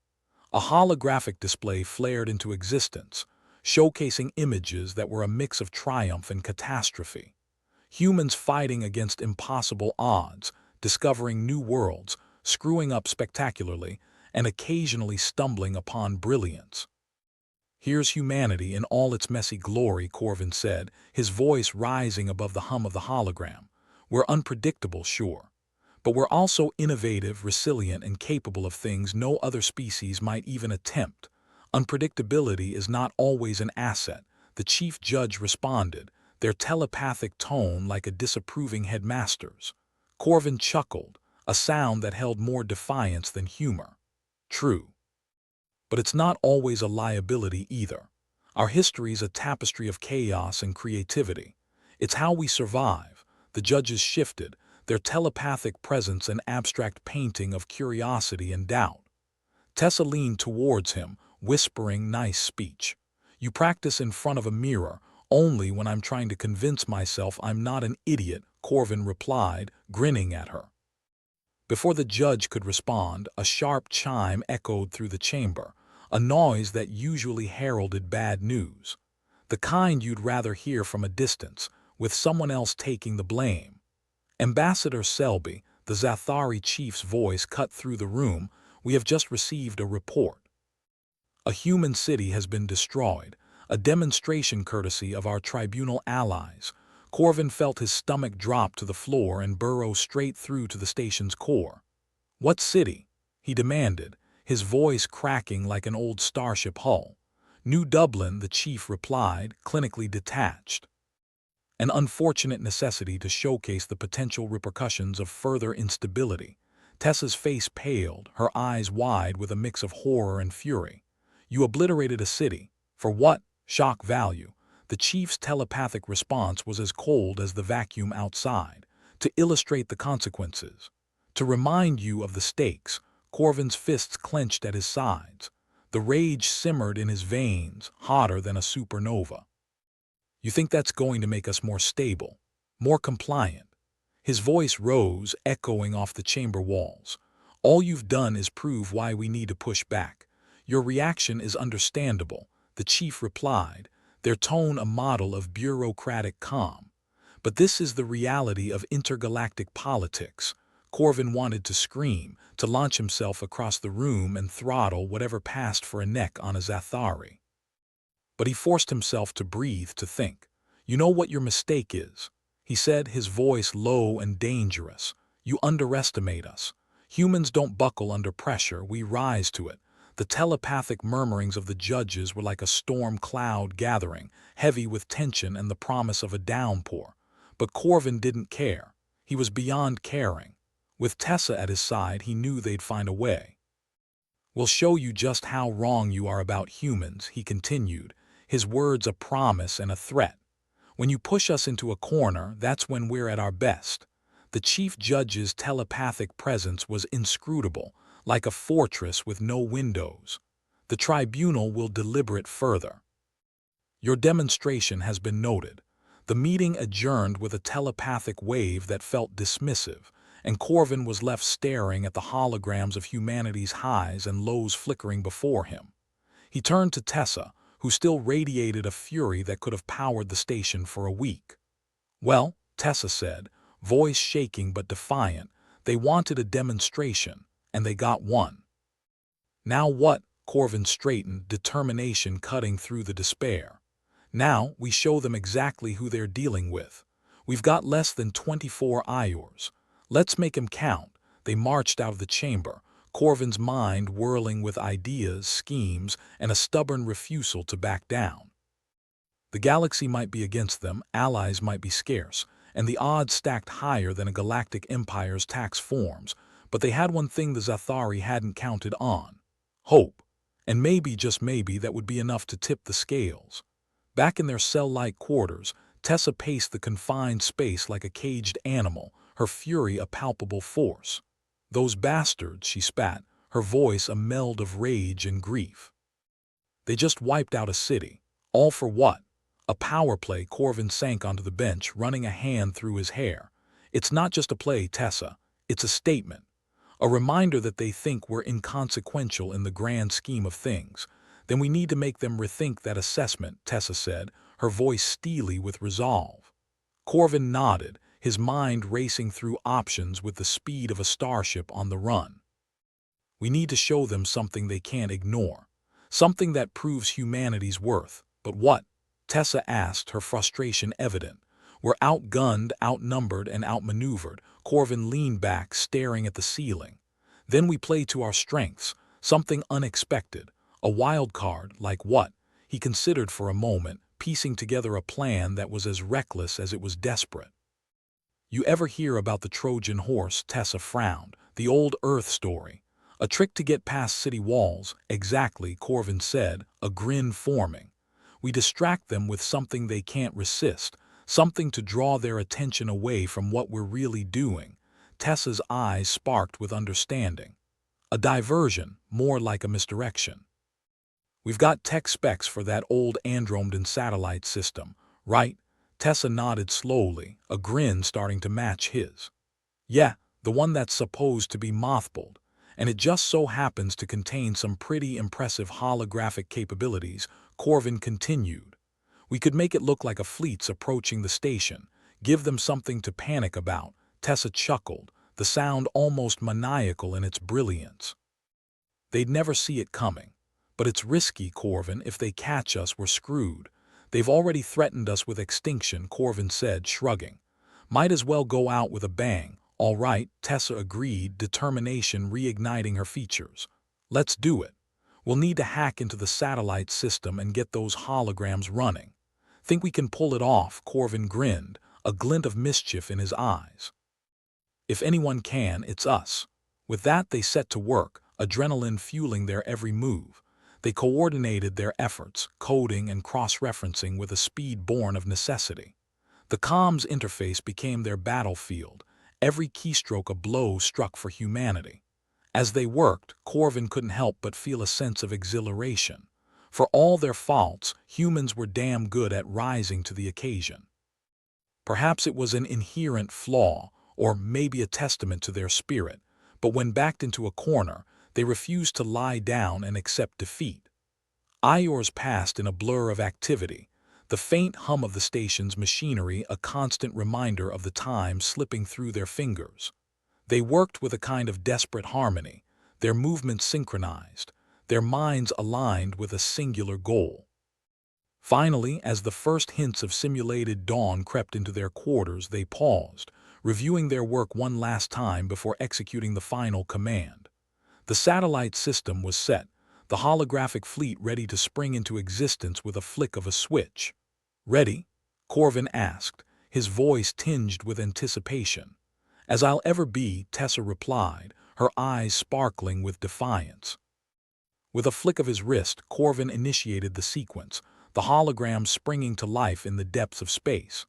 A holographic display flared into existence, showcasing images that were a mix of triumph and catastrophe. Humans fighting against impossible odds, discovering new worlds, screwing up spectacularly, and occasionally stumbling upon brilliance. Here's humanity in all its messy glory, Corvin said, his voice rising above the hum of the hologram. We're unpredictable, sure, but we're also innovative, resilient, and capable of things no other species might even attempt. Unpredictability is not always an asset, the chief judge responded, their telepathic tone like a disapproving headmaster's. Corvin chuckled, a sound that held more defiance than humor. True. But it's not always a liability either. Our history's a tapestry of chaos and creativity. It's how we survive. The judges shifted, their telepathic presence an abstract painting of curiosity and doubt. Tessa leaned towards him, whispering nice speech. You practice in front of a mirror, only when I'm trying to convince myself I'm not an idiot, Corvin replied, grinning at her. Before the judge could respond, a sharp chime echoed through the chamber, a noise that usually heralded bad news. The kind you'd rather hear from a distance, with someone else taking the blame. Ambassador Selby, the Zathari chief's voice cut through the room, we have just received a report. A human city has been destroyed, a demonstration courtesy of our tribunal allies. Corvin felt his stomach drop to the floor and burrow straight through to the station's core. What city? He demanded, his voice cracking like an old starship hull. New Dublin, the chief replied, clinically detached. An unfortunate necessity to showcase the potential repercussions of further instability. Tessa's face paled, her eyes wide with a mix of horror and fury. You obliterated a city. For what? Shock value. The chief's telepathic response was as cold as the vacuum outside. To illustrate the consequences. To remind you of the stakes. Corvin's fists clenched at his sides. The rage simmered in his veins, hotter than a supernova. You think that's going to make us more stable, more compliant? His voice rose, echoing off the chamber walls. All you've done is prove why we need to push back. Your reaction is understandable, the chief replied, their tone a model of bureaucratic calm. But this is the reality of intergalactic politics. Corvin wanted to scream, to launch himself across the room and throttle whatever passed for a neck on a Zathari. But he forced himself to breathe, to think. You know what your mistake is, he said, his voice low and dangerous. You underestimate us. Humans don't buckle under pressure, we rise to it. The telepathic murmurings of the judges were like a storm cloud gathering, heavy with tension and the promise of a downpour. But Corvin didn't care. He was beyond caring. With Tessa at his side, he knew they'd find a way. We'll show you just how wrong you are about humans, he continued, his words a promise and a threat. When you push us into a corner, that's when we're at our best. The chief judge's telepathic presence was inscrutable, like a fortress with no windows. The tribunal will deliberate further. Your demonstration has been noted. The meeting adjourned with a telepathic wave that felt dismissive, and Corvin was left staring at the holograms of humanity's highs and lows flickering before him. He turned to Tessa, who still radiated a fury that could have powered the station for a week. Well, Tessa said, voice shaking but defiant, they wanted a demonstration, and they got one. Now what? Corvin straightened, determination cutting through the despair. Now we show them exactly who they're dealing with. We've got less than 24 hours. Let's make 'em count. They marched out of the chamber, Corvin's mind whirling with ideas, schemes, and a stubborn refusal to back down. The galaxy might be against them, allies might be scarce, and the odds stacked higher than a galactic empire's tax forms, but they had one thing the Zathari hadn't counted on: hope. And maybe, just maybe, that would be enough to tip the scales. Back in their cell-like quarters, Tessa paced the confined space like a caged animal, her fury a palpable force. "Those bastards," she spat, her voice a meld of rage and grief. "They just wiped out a city. All for what? A power play." Corvin sank onto the bench, running a hand through his hair. "It's not just a play, Tessa. It's a statement. A reminder that they think we're inconsequential in the grand scheme of things. Then we need to make them rethink that assessment," Tessa said, her voice steely with resolve. Corvin nodded, his mind racing through options with the speed of a starship on the run. "We need to show them something they can't ignore. Something that proves humanity's worth. But what?" Tessa asked, her frustration evident. "We're outgunned, outnumbered, and outmaneuvered." Corvin leaned back, staring at the ceiling. "Then we play to our strengths, something unexpected. A wild card, like what?" He considered for a moment, piecing together a plan that was as reckless as it was desperate. "You ever hear about the Trojan horse?" Tessa frowned. "The old Earth story. A trick to get past city walls." "Exactly," Corvin said, a grin forming. "We distract them with something they can't resist, something to draw their attention away from what we're really doing." Tessa's eyes sparked with understanding. "A diversion, more like a misdirection." "We've got tech specs for that old Andromedan satellite system, right?" Tessa nodded slowly, a grin starting to match his. "Yeah, the one that's supposed to be mothballed. And it just so happens to contain some pretty impressive holographic capabilities," Corvin continued. "We could make it look like a fleet's approaching the station, give them something to panic about." Tessa chuckled, the sound almost maniacal in its brilliance. "They'd never see it coming. But it's risky, Corvin. If they catch us, we're screwed. They've already threatened us with extinction," Corvin said, shrugging. "Might as well go out with a bang." "All right," Tessa agreed, determination reigniting her features. "Let's do it. We'll need to hack into the satellite system and get those holograms running." "Think we can pull it off?" Corvin grinned, a glint of mischief in his eyes. "If anyone can, it's us." With that they set to work, adrenaline fueling their every move. They coordinated their efforts, coding and cross-referencing with a speed born of necessity. The comms interface became their battlefield, every keystroke a blow struck for humanity. As they worked, Corvin couldn't help but feel a sense of exhilaration. For all their faults, humans were damn good at rising to the occasion. Perhaps it was an inherent flaw, or maybe a testament to their spirit, but when backed into a corner, they refused to lie down and accept defeat. Hours passed in a blur of activity, the faint hum of the station's machinery a constant reminder of the time slipping through their fingers. They worked with a kind of desperate harmony, their movements synchronized, their minds aligned with a singular goal. Finally, as the first hints of simulated dawn crept into their quarters, they paused, reviewing their work one last time before executing the final command. The satellite system was set, the holographic fleet ready to spring into existence with a flick of a switch. "Ready?" Corvin asked, his voice tinged with anticipation. "As I'll ever be," Tessa replied, her eyes sparkling with defiance. With a flick of his wrist, Corvin initiated the sequence, the hologram springing to life in the depths of space.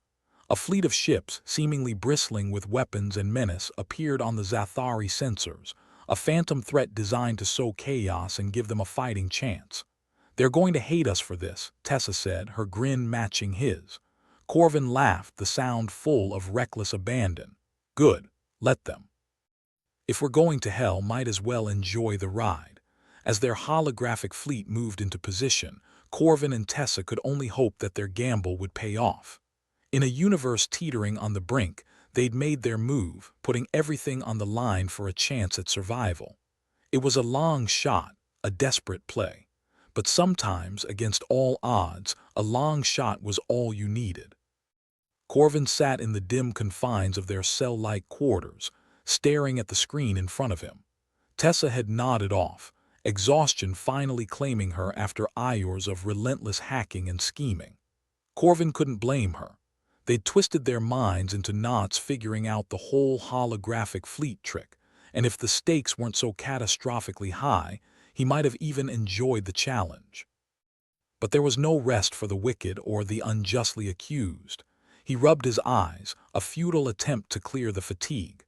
A fleet of ships, seemingly bristling with weapons and menace, appeared on the Zathari sensors, a phantom threat designed to sow chaos and give them a fighting chance. "They're going to hate us for this," Tessa said, her grin matching his. Corvin laughed, the sound full of reckless abandon. "Good, let them. If we're going to hell, might as well enjoy the ride." As their holographic fleet moved into position, Corvin and Tessa could only hope that their gamble would pay off. In a universe teetering on the brink, they'd made their move, putting everything on the line for a chance at survival. It was a long shot, a desperate play. But sometimes, against all odds, a long shot was all you needed. Corvin sat in the dim confines of their cell-like quarters, staring at the screen in front of him. Tessa had nodded off, exhaustion finally claiming her after hours of relentless hacking and scheming. Corvin couldn't blame her. They'd twisted their minds into knots figuring out the whole holographic fleet trick, and if the stakes weren't so catastrophically high, he might have even enjoyed the challenge. But there was no rest for the wicked or the unjustly accused. He rubbed his eyes, a futile attempt to clear the fatigue.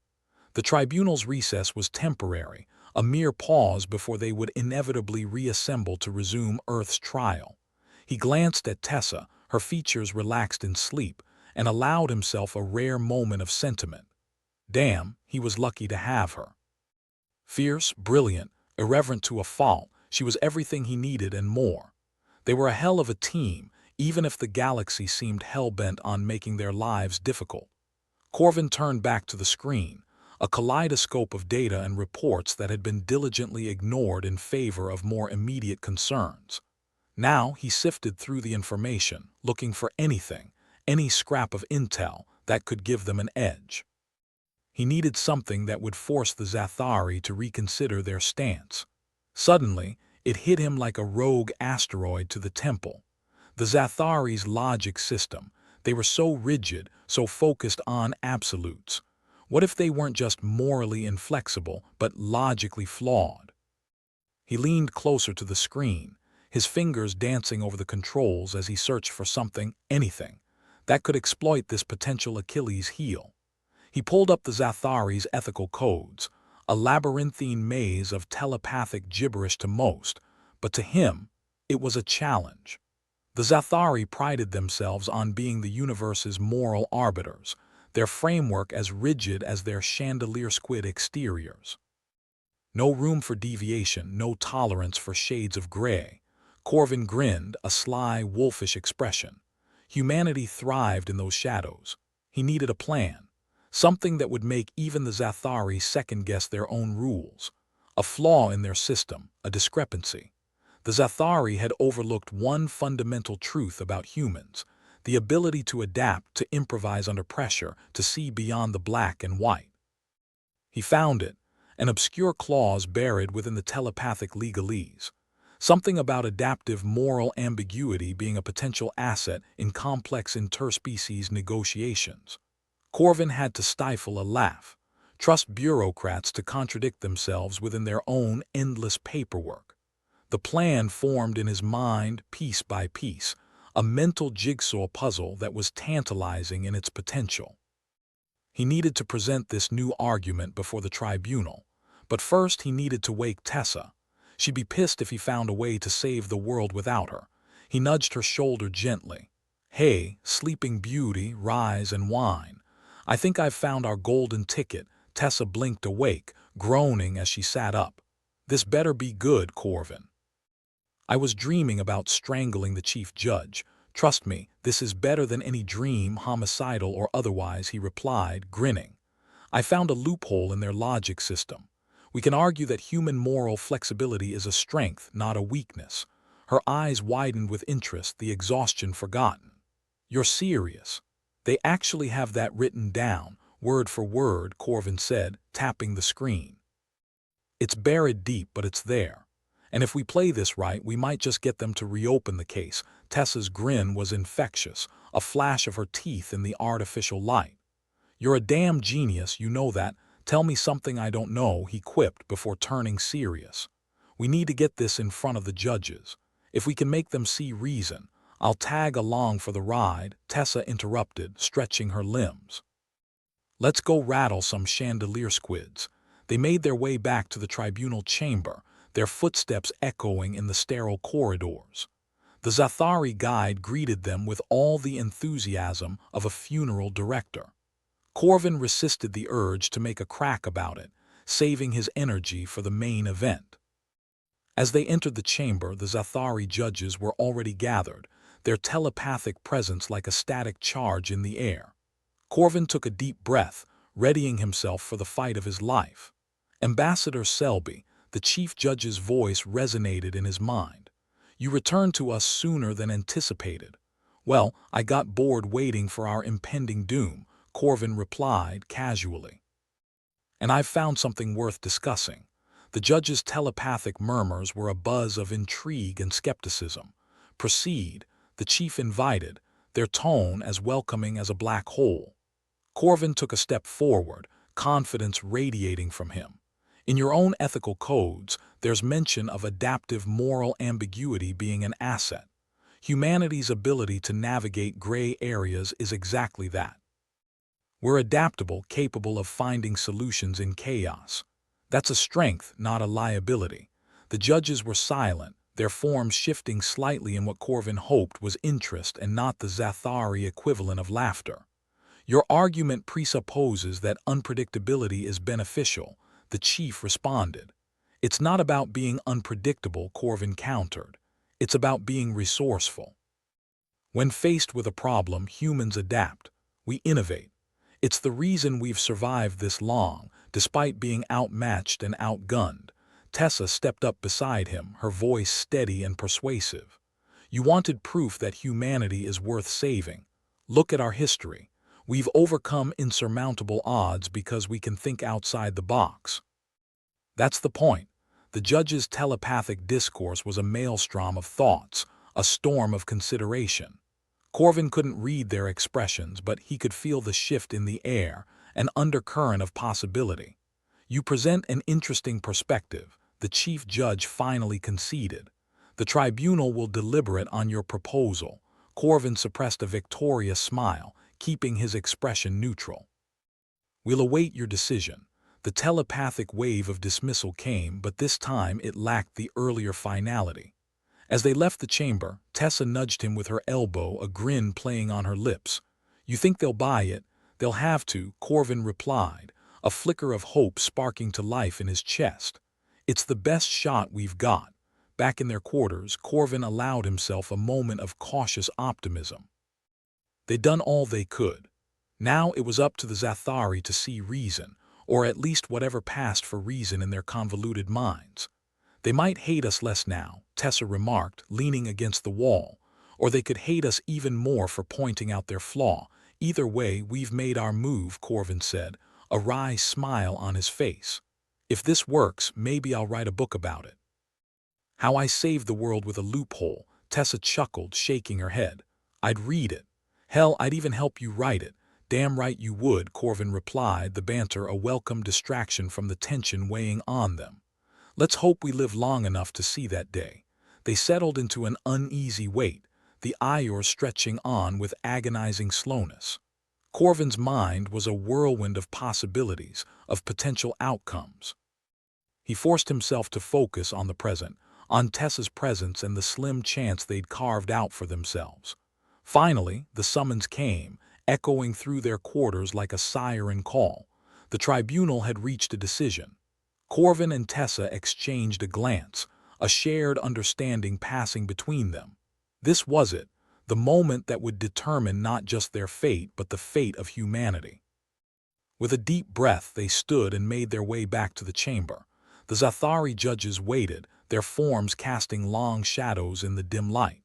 The tribunal's recess was temporary, a mere pause before they would inevitably reassemble to resume Earth's trial. He glanced at Tessa, her features relaxed in sleep, and allowed himself a rare moment of sentiment. Damn, he was lucky to have her. Fierce, brilliant, irreverent to a fault, she was everything he needed and more. They were a hell of a team, even if the galaxy seemed hell-bent on making their lives difficult. Corvin turned back to the screen, a kaleidoscope of data and reports that had been diligently ignored in favor of more immediate concerns. Now he sifted through the information, looking for anything, any scrap of intel that could give them an edge. He needed something that would force the Zathari to reconsider their stance. Suddenly, it hit him like a rogue asteroid to the temple. The Zathari's logic system, they were so rigid, so focused on absolutes. What if they weren't just morally inflexible, but logically flawed? He leaned closer to the screen, his fingers dancing over the controls as he searched for something, anything, that could exploit this potential Achilles heel. He pulled up the Zathari's ethical codes, a labyrinthine maze of telepathic gibberish to most, but to him, it was a challenge. The Zathari prided themselves on being the universe's moral arbiters, their framework as rigid as their chandelier squid exteriors. No room for deviation, no tolerance for shades of gray. Corvin grinned, a sly, wolfish expression. Humanity thrived in those shadows. He needed a plan, something that would make even the Zathari second-guess their own rules. A flaw in their system, a discrepancy. The Zathari had overlooked one fundamental truth about humans, the ability to adapt, to improvise under pressure, to see beyond the black and white. He found it, an obscure clause buried within the telepathic legalese. Something about adaptive moral ambiguity being a potential asset in complex interspecies negotiations. Corvin had to stifle a laugh, trust bureaucrats to contradict themselves within their own endless paperwork. The plan formed in his mind piece by piece, a mental jigsaw puzzle that was tantalizing in its potential. He needed to present this new argument before the tribunal, but first he needed to wake Tessa. She'd be pissed if he found a way to save the world without her. He nudged her shoulder gently. "Hey, sleeping beauty, rise and whine. I think I've found our golden ticket." Tessa blinked awake, groaning as she sat up. "This better be good, Corvin." "I was dreaming about strangling the chief judge. Trust me, this is better than any dream, homicidal or otherwise," he replied, grinning. "I found a loophole in their logic system. We can argue that human moral flexibility is a strength, not a weakness." Her eyes widened with interest, the exhaustion forgotten. "You're serious? They actually have that written down, word for word," Corvin said, tapping the screen. "It's buried deep, but it's there. And if we play this right, we might just get them to reopen the case." Tessa's grin was infectious, a flash of her teeth in the artificial light. "You're a damn genius, you know that. Tell me something I don't know," he quipped before turning serious. "We need to get this in front of the judges. If we can make them see reason, I'll tag along for the ride," Tessa interrupted, stretching her limbs. "Let's go rattle some chandelier squids." They made their way back to the tribunal chamber, their footsteps echoing in the sterile corridors. The Zathari guide greeted them with all the enthusiasm of a funeral director. Corvin resisted the urge to make a crack about it, saving his energy for the main event. As they entered the chamber, the Zathari judges were already gathered, their telepathic presence like a static charge in the air. Corvin took a deep breath, readying himself for the fight of his life. Ambassador Selby, The chief judge's voice resonated in his mind. "You returned to us sooner than anticipated." "Well, I got bored waiting for our impending doom," Corvin replied casually. "And I've found something worth discussing." The judge's telepathic murmurs were a buzz of intrigue and skepticism. "Proceed," the chief invited, their tone as welcoming as a black hole. Corvin took a step forward, confidence radiating from him. "In your own ethical codes, there's mention of adaptive moral ambiguity being an asset. Humanity's ability to navigate gray areas is exactly that. We're adaptable, capable of finding solutions in chaos. That's a strength, not a liability." The judges were silent, their forms shifting slightly in what Corvin hoped was interest and not the Zathari equivalent of laughter. "Your argument presupposes that unpredictability is beneficial," the chief responded. "It's not about being unpredictable," Corvin countered. "It's about being resourceful. When faced with a problem, humans adapt. We innovate. It's the reason we've survived this long, despite being outmatched and outgunned." Tessa stepped up beside him, her voice steady and persuasive. "You wanted proof that humanity is worth saving. Look at our history. We've overcome insurmountable odds because we can think outside the box." That's the point. The judge's telepathic discourse was a maelstrom of thoughts, a storm of consideration. Corvin couldn't read their expressions, but he could feel the shift in the air, an undercurrent of possibility. "You present an interesting perspective," the chief judge finally conceded. "The tribunal will deliberate on your proposal." Corvin suppressed a victorious smile, keeping his expression neutral. "We'll await your decision." The telepathic wave of dismissal came, but this time it lacked the earlier finality. As they left the chamber, Tessa nudged him with her elbow, a grin playing on her lips. "You think they'll buy it?" "They'll have to," Corvin replied, a flicker of hope sparking to life in his chest. "It's the best shot we've got." Back in their quarters, Corvin allowed himself a moment of cautious optimism. They'd done all they could. Now it was up to the Zathari to see reason, or at least whatever passed for reason in their convoluted minds. "They might hate us less now," Tessa remarked, leaning against the wall, "or they could hate us even more for pointing out their flaw. Either way, we've made our move," Corvin said, a wry smile on his face. "If this works, maybe I'll write a book about it." "How I saved the world with a loophole," Tessa chuckled, shaking her head. "I'd read it. Hell, I'd even help you write it." "Damn right you would," Corvin replied, the banter a welcome distraction from the tension weighing on them. "Let's hope we live long enough to see that day." They settled into an uneasy wait, the Ior stretching on with agonizing slowness. Corvin's mind was a whirlwind of possibilities, of potential outcomes. He forced himself to focus on the present, on Tessa's presence and the slim chance they'd carved out for themselves. Finally, the summons came, echoing through their quarters like a siren call. The tribunal had reached a decision. Corvin and Tessa exchanged a glance, a shared understanding passing between them. This was it, the moment that would determine not just their fate but the fate of humanity. With a deep breath, they stood and made their way back to the chamber. The Zathari judges waited, their forms casting long shadows in the dim light.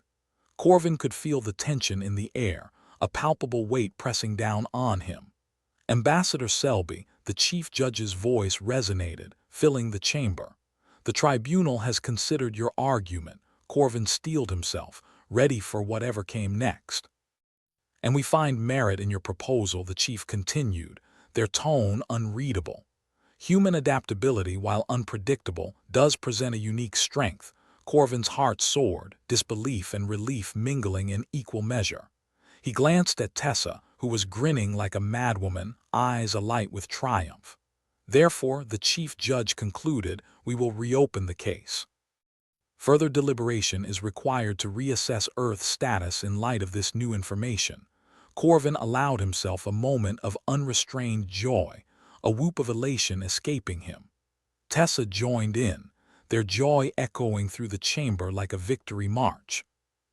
Corvin could feel the tension in the air, a palpable weight pressing down on him. "Ambassador Selby," the chief judge's voice resonated, filling the chamber. "The tribunal has considered your argument." Corvin steeled himself, ready for whatever came next. "And we find merit in your proposal," the chief continued, their tone unreadable. "Human adaptability, while unpredictable, does present a unique strength." Corvin's heart soared, disbelief and relief mingling in equal measure. He glanced at Tessa, who was grinning like a madwoman, eyes alight with triumph. "Therefore," the chief judge concluded, "we will reopen the case. Further deliberation is required to reassess Earth's status in light of this new information." Corvin allowed himself a moment of unrestrained joy, a whoop of elation escaping him. Tessa joined in, their joy echoing through the chamber like a victory march.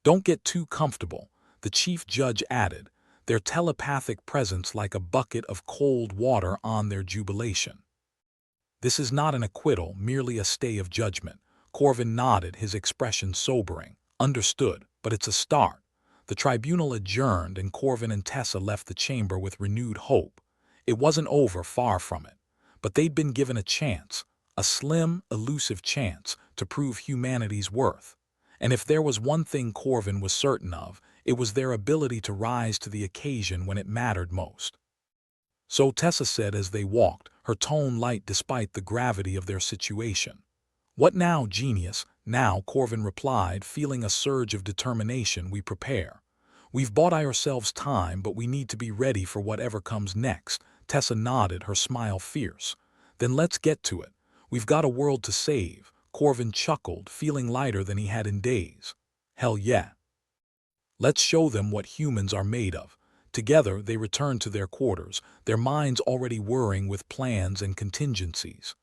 "Don't get too comfortable," the chief judge added, their telepathic presence like a bucket of cold water on their jubilation. This is not an acquittal, merely a stay of judgment. Corvin nodded, his expression sobering. Understood, but it's a start. The tribunal adjourned and Corvin and Tessa left the chamber with renewed hope. It wasn't over, far from it. But they'd been given a chance, a slim, elusive chance, to prove humanity's worth. And if there was one thing Corvin was certain of, it was their ability to rise to the occasion when it mattered most. So Tessa said as they walked, her tone light despite the gravity of their situation. "What now, genius?" "Now," Corvin replied, feeling a surge of determination. "We prepare. We've bought ourselves time, but we need to be ready for whatever comes next." Tessa nodded, her smile fierce. "Then let's get to it. We've got a world to save." Corvin chuckled, feeling lighter than he had in days. "Hell yeah. Let's show them what humans are made of." Together, they returned to their quarters, their minds already whirring with plans and contingencies.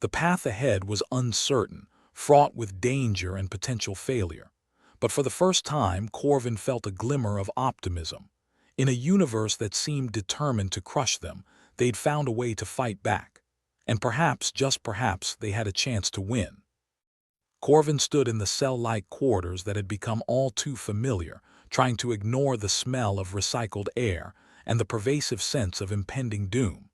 The path ahead was uncertain, fraught with danger and potential failure. But for the first time, Corvin felt a glimmer of optimism. In a universe that seemed determined to crush them, they'd found a way to fight back. And perhaps, just perhaps, they had a chance to win. Corvin stood in the cell-like quarters that had become all too familiar, trying to ignore the smell of recycled air and the pervasive sense of impending doom.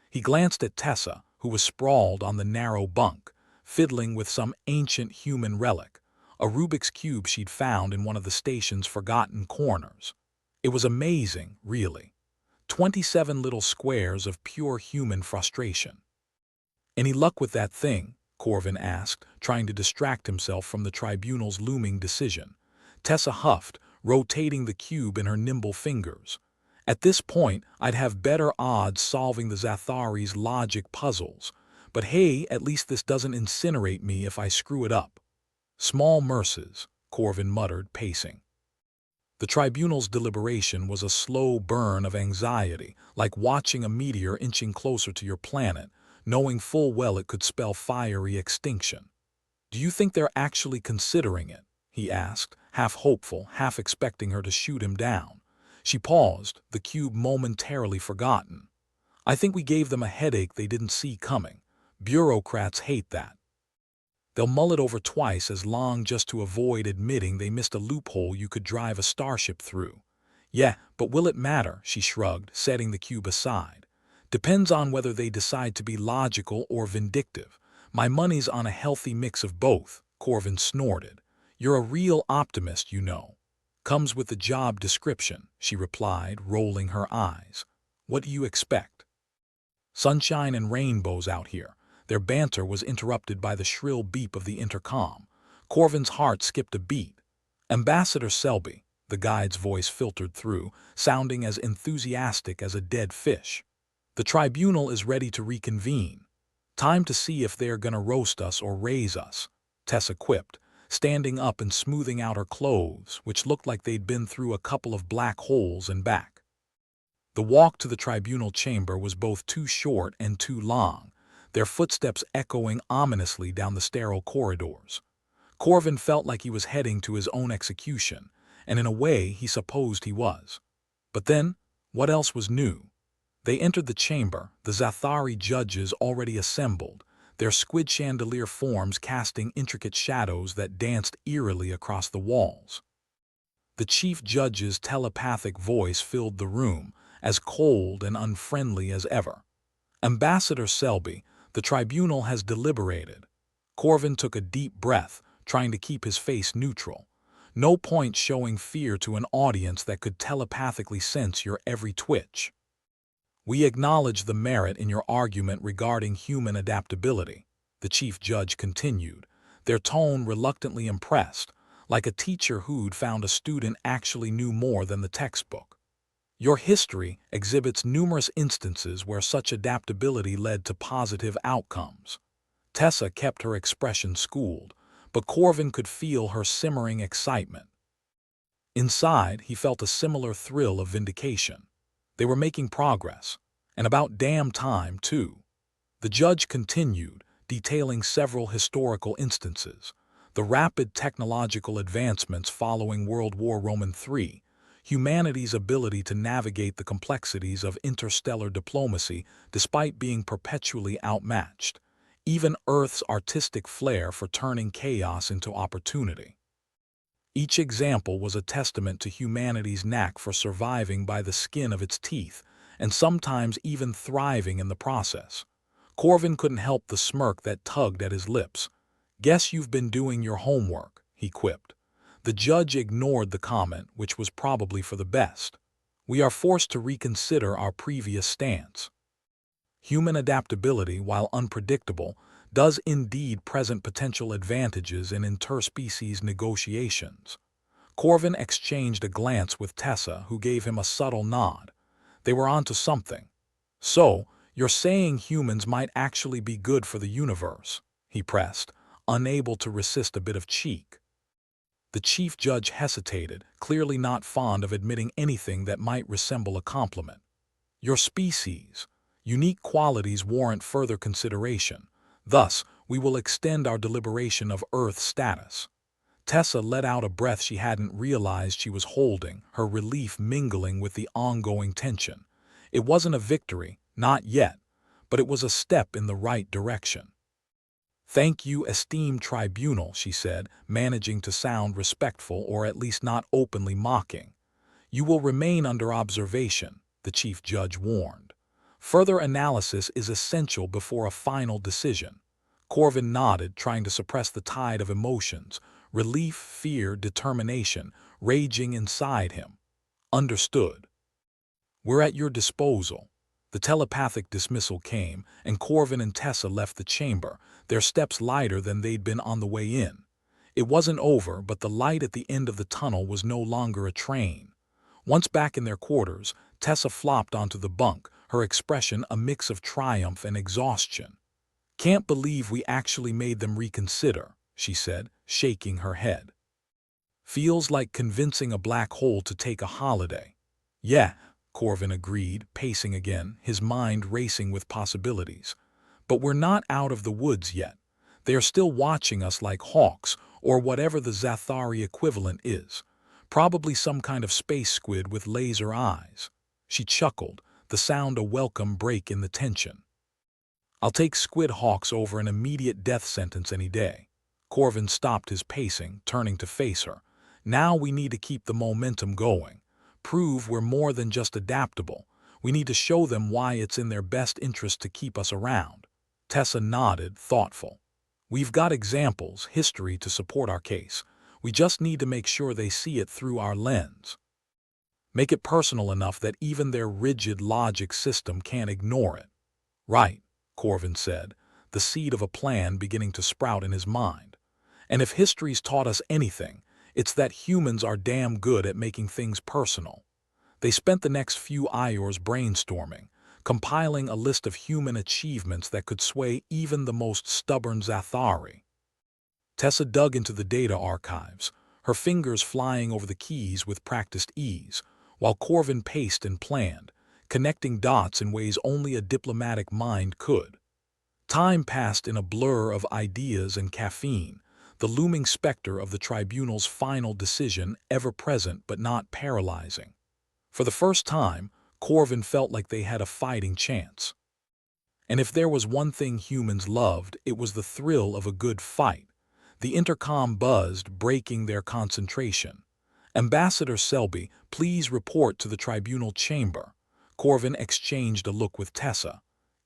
He glanced at Tessa, who was sprawled on the narrow bunk, fiddling with some ancient human relic, a Rubik's Cube she'd found in one of the station's forgotten corners. It was amazing, really. 27 little squares of pure human frustration. "Any luck with that thing?" Corvin asked, trying to distract himself from the tribunal's looming decision. Tessa huffed, rotating the cube in her nimble fingers. "At this point, I'd have better odds solving the Zathari's logic puzzles. But hey, at least this doesn't incinerate me if I screw it up." "Small mercies," Corvin muttered, pacing. The tribunal's deliberation was a slow burn of anxiety, like watching a meteor inching closer to your planet, knowing full well it could spell fiery extinction. "Do you think they're actually considering it?" he asked, half hopeful, half expecting her to shoot him down. She paused, the cube momentarily forgotten. "I think we gave them a headache they didn't see coming. Bureaucrats hate that. They'll mull it over twice as long just to avoid admitting they missed a loophole you could drive a starship through." "Yeah, but will it matter?" she shrugged, setting the cube aside. "Depends on whether they decide to be logical or vindictive. My money's on a healthy mix of both," Corvin snorted. "You're a real optimist, you know." "Comes with the job description," she replied, rolling her eyes. "What do you expect? Sunshine and rainbows out here." Their banter was interrupted by the shrill beep of the intercom. Corvin's heart skipped a beat. "Ambassador Selby," the guide's voice filtered through, sounding as enthusiastic as a dead fish. "The tribunal is ready to reconvene. Time to see if they're gonna roast us or raise us," Tessa quipped, standing up and smoothing out her clothes, which looked like they'd been through a couple of black holes and back. The walk to the tribunal chamber was both too short and too long, their footsteps echoing ominously down the sterile corridors. Corvin felt like he was heading to his own execution, and in a way he supposed he was. But then, what else was new? They entered the chamber, the Zathari judges already assembled, their squid chandelier forms casting intricate shadows that danced eerily across the walls. The chief judge's telepathic voice filled the room, as cold and unfriendly as ever. "Ambassador Selby, the tribunal has deliberated." Corvin took a deep breath, trying to keep his face neutral. No point showing fear to an audience that could telepathically sense your every twitch. "We acknowledge the merit in your argument regarding human adaptability," the chief judge continued, their tone reluctantly impressed, like a teacher who'd found a student actually knew more than the textbook. "Your history exhibits numerous instances where such adaptability led to positive outcomes." Tessa kept her expression schooled, but Corvin could feel her simmering excitement. Inside, he felt a similar thrill of vindication. They were making progress, and about damn time, too. The judge continued, detailing several historical instances: the rapid technological advancements following World War III, humanity's ability to navigate the complexities of interstellar diplomacy despite being perpetually outmatched, even Earth's artistic flair for turning chaos into opportunity. Each example was a testament to humanity's knack for surviving by the skin of its teeth, and sometimes even thriving in the process. Corvin couldn't help the smirk that tugged at his lips. "Guess you've been doing your homework," he quipped. The judge ignored the comment, which was probably for the best. "We are forced to reconsider our previous stance. Human adaptability, while unpredictable, does indeed present potential advantages in interspecies negotiations." Corvin exchanged a glance with Tessa, who gave him a subtle nod. They were onto something. "So, you're saying humans might actually be good for the universe?" he pressed, unable to resist a bit of cheek. The chief judge hesitated, clearly not fond of admitting anything that might resemble a compliment. "Your species' unique qualities warrant further consideration. Thus, we will extend our deliberation of Earth status." Tessa let out a breath she hadn't realized she was holding, her relief mingling with the ongoing tension. It wasn't a victory, not yet, but it was a step in the right direction. "Thank you, esteemed tribunal," she said, managing to sound respectful or at least not openly mocking. "You will remain under observation," the chief judge warned. "Further analysis is essential before a final decision." Corvin nodded, trying to suppress the tide of emotions, relief, fear, determination, raging inside him. "Understood. We're at your disposal." The telepathic dismissal came, and Corvin and Tessa left the chamber, their steps lighter than they'd been on the way in. It wasn't over, but the light at the end of the tunnel was no longer a train. Once back in their quarters, Tessa flopped onto the bunk, her expression a mix of triumph and exhaustion. "Can't believe we actually made them reconsider," she said, shaking her head. "Feels like convincing a black hole to take a holiday." "Yeah," Corvin agreed, pacing again, his mind racing with possibilities. "But we're not out of the woods yet. They are still watching us like hawks, or whatever the Zathari equivalent is. Probably some kind of space squid with laser eyes." She chuckled, the sound a welcome break in the tension. "I'll take squid hawks over an immediate death sentence any day." Corvin stopped his pacing, turning to face her. "Now we need to keep the momentum going. Prove we're more than just adaptable. We need to show them why it's in their best interest to keep us around." Tessa nodded, thoughtful. "We've got examples, history to support our case. We just need to make sure they see it through our lens. Make it personal enough that even their rigid logic system can't ignore it." "Right," Corvin said, the seed of a plan beginning to sprout in his mind. "And if history's taught us anything, it's that humans are damn good at making things personal." They spent the next few hours brainstorming, compiling a list of human achievements that could sway even the most stubborn Zathari. Tessa dug into the data archives, her fingers flying over the keys with practiced ease, while Corvin paced and planned, connecting dots in ways only a diplomatic mind could. Time passed in a blur of ideas and caffeine, the looming specter of the tribunal's final decision ever present but not paralyzing. For the first time, Corvin felt like they had a fighting chance. And if there was one thing humans loved, it was the thrill of a good fight. The intercom buzzed, breaking their concentration. "Ambassador Selby, please report to the tribunal chamber." Corvin exchanged a look with Tessa.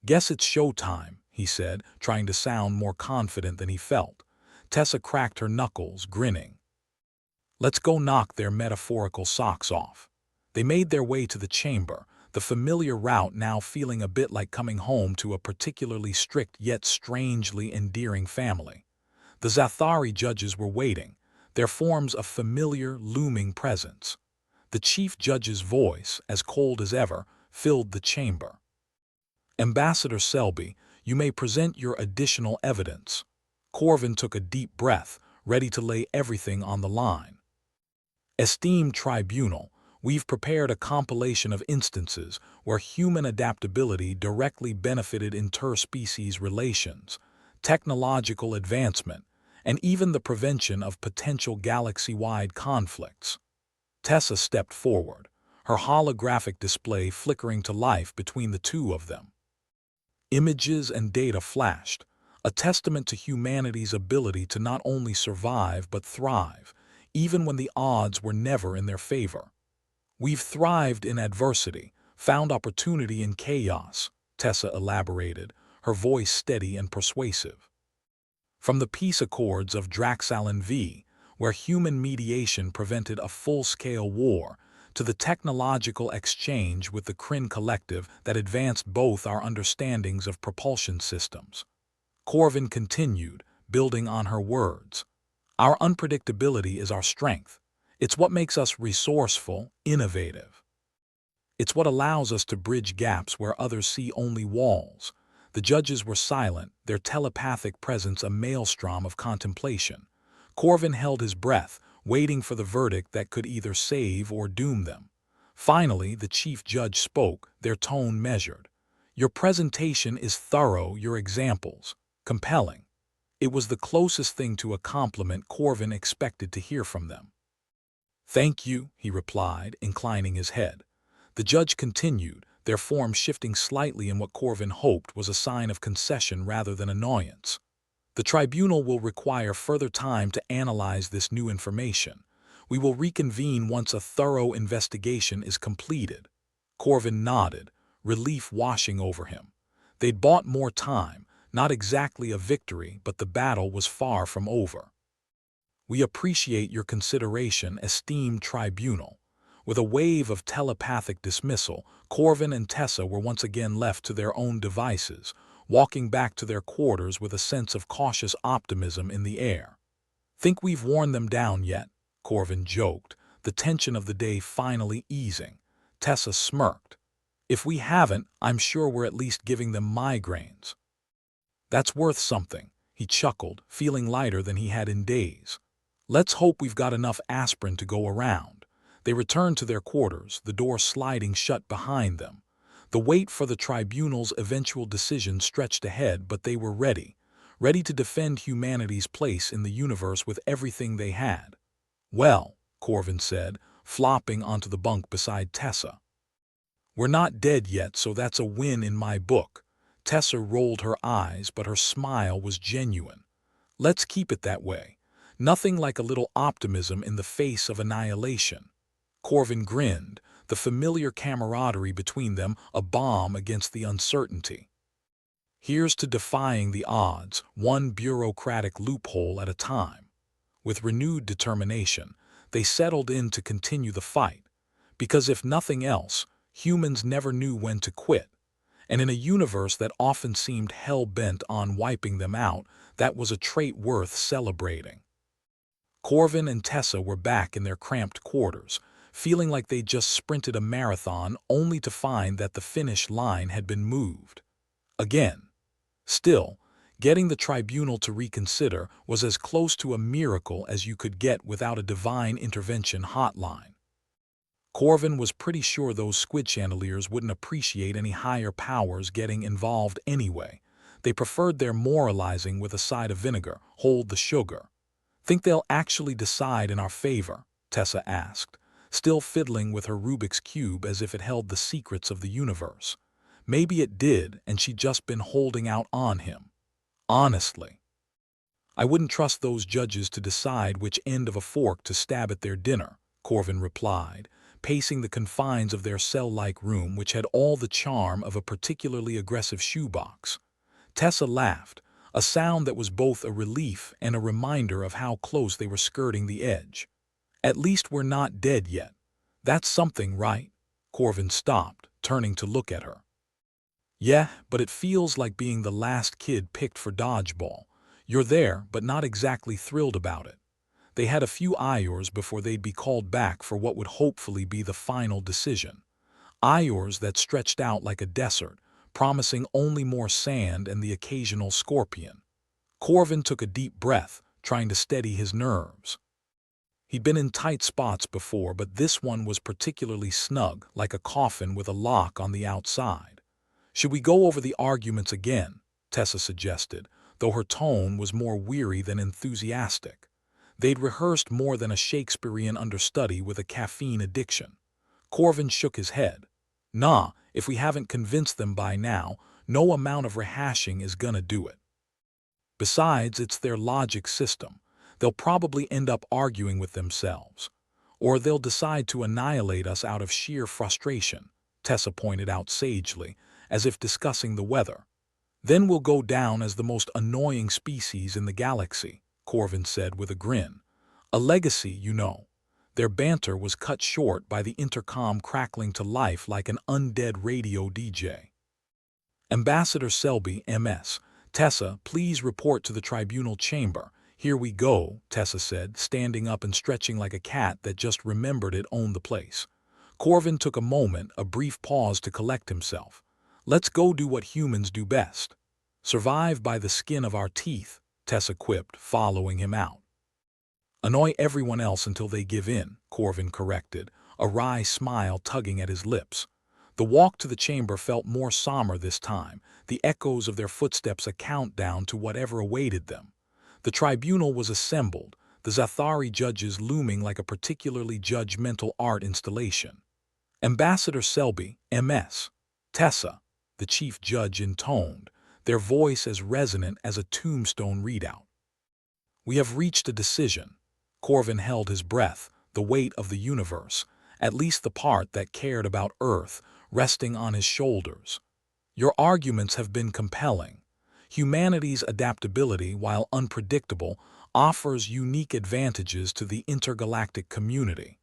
"Guess it's showtime," he said, trying to sound more confident than he felt. Tessa cracked her knuckles, grinning. "Let's go knock their metaphorical socks off." They made their way to the chamber, the familiar route now feeling a bit like coming home to a particularly strict yet strangely endearing family. The Zathari judges were waiting, their forms a familiar, looming presence. The chief judge's voice, as cold as ever, filled the chamber. "Ambassador Selby, you may present your additional evidence." Corvin took a deep breath, ready to lay everything on the line. "Esteemed tribunal, we've prepared a compilation of instances where human adaptability directly benefited interspecies relations, technological advancement, and even the prevention of potential galaxy-wide conflicts." Tessa stepped forward, her holographic display flickering to life between the two of them. Images and data flashed, a testament to humanity's ability to not only survive but thrive, even when the odds were never in their favor. "We've thrived in adversity, found opportunity in chaos," Tessa elaborated, her voice steady and persuasive. From the peace accords of Draxalin V, where human mediation prevented a full-scale war, to the technological exchange with the Kryn Collective that advanced both our understandings of propulsion systems. Corvin continued, building on her words. "Our unpredictability is our strength. It's what makes us resourceful, innovative. It's what allows us to bridge gaps where others see only walls." The judges were silent, their telepathic presence a maelstrom of contemplation. Corvin held his breath, waiting for the verdict that could either save or doom them. Finally, the chief judge spoke, their tone measured. "Your presentation is thorough, your examples compelling." It was the closest thing to a compliment Corvin expected to hear from them. "Thank you," he replied, inclining his head. The judge continued, their form shifting slightly in what Corvin hoped was a sign of concession rather than annoyance. "The tribunal will require further time to analyze this new information. We will reconvene once a thorough investigation is completed." Corvin nodded, relief washing over him. They'd bought more time, not exactly a victory, but the battle was far from over. "We appreciate your consideration, esteemed tribunal." With a wave of telepathic dismissal, Corvin and Tessa were once again left to their own devices, walking back to their quarters with a sense of cautious optimism in the air. "Think we've worn them down yet?" Corvin joked, the tension of the day finally easing. Tessa smirked. "If we haven't, I'm sure we're at least giving them migraines." "That's worth something," he chuckled, feeling lighter than he had in days. "Let's hope we've got enough aspirin to go around." They returned to their quarters, the door sliding shut behind them. The wait for the tribunal's eventual decision stretched ahead, but they were ready to defend humanity's place in the universe with everything they had. "Well," Corvin said, flopping onto the bunk beside Tessa. "We're not dead yet, so that's a win in my book." Tessa rolled her eyes, but her smile was genuine. "Let's keep it that way. Nothing like a little optimism in the face of annihilation." Corvin grinned, the familiar camaraderie between them a balm against the uncertainty. "Here's to defying the odds, one bureaucratic loophole at a time." With renewed determination, they settled in to continue the fight. Because if nothing else, humans never knew when to quit. And in a universe that often seemed hell-bent on wiping them out, that was a trait worth celebrating. Corvin and Tessa were back in their cramped quarters, feeling like they'd just sprinted a marathon only to find that the finish line had been moved. Again. Still, getting the tribunal to reconsider was as close to a miracle as you could get without a divine intervention hotline. Corvin was pretty sure those squid chandeliers wouldn't appreciate any higher powers getting involved anyway. They preferred their moralizing with a side of vinegar, hold the sugar. "Think they'll actually decide in our favor?" Tessa asked, still fiddling with her Rubik's Cube as if it held the secrets of the universe. Maybe it did, and she'd just been holding out on him. "Honestly, I wouldn't trust those judges to decide which end of a fork to stab at their dinner," Corvin replied, pacing the confines of their cell-like room which had all the charm of a particularly aggressive shoebox. Tessa laughed, a sound that was both a relief and a reminder of how close they were skirting the edge. "At least we're not dead yet. That's something, right?" Corvin stopped, turning to look at her. "Yeah, but it feels like being the last kid picked for dodgeball. You're there, but not exactly thrilled about it." They had a few hours before they'd be called back for what would hopefully be the final decision. Hours that stretched out like a desert, promising only more sand and the occasional scorpion. Corvin took a deep breath, trying to steady his nerves. He'd been in tight spots before, but this one was particularly snug, like a coffin with a lock on the outside. "Should we go over the arguments again?" Tessa suggested, though her tone was more weary than enthusiastic. They'd rehearsed more than a Shakespearean understudy with a caffeine addiction. Corvin shook his head. "Nah, if we haven't convinced them by now, no amount of rehashing is gonna do it." Besides, it's their logic system. They'll probably end up arguing with themselves. Or they'll decide to annihilate us out of sheer frustration, Tessa pointed out sagely, as if discussing the weather. Then we'll go down as the most annoying species in the galaxy, Corvin said with a grin. A legacy, you know. Their banter was cut short by the intercom crackling to life like an undead radio DJ. Ambassador Selby, MS. Tessa, please report to the tribunal chamber. Here we go, Tessa said, standing up and stretching like a cat that just remembered it owned the place. Corvin took a moment, a brief pause to collect himself. Let's go do what humans do best. Survive by the skin of our teeth, Tessa quipped, following him out. Annoy everyone else until they give in, Corvin corrected, a wry smile tugging at his lips. The walk to the chamber felt more somber this time, the echoes of their footsteps a countdown to whatever awaited them. The tribunal was assembled, the Zathari judges looming like a particularly judgmental art installation. Ambassador Selby, MS. Tessa, the chief judge intoned, their voice as resonant as a tombstone readout. We have reached a decision. Corvin held his breath, the weight of the universe, at least the part that cared about Earth, resting on his shoulders. Your arguments have been compelling. Humanity's adaptability, while unpredictable, offers unique advantages to the intergalactic community.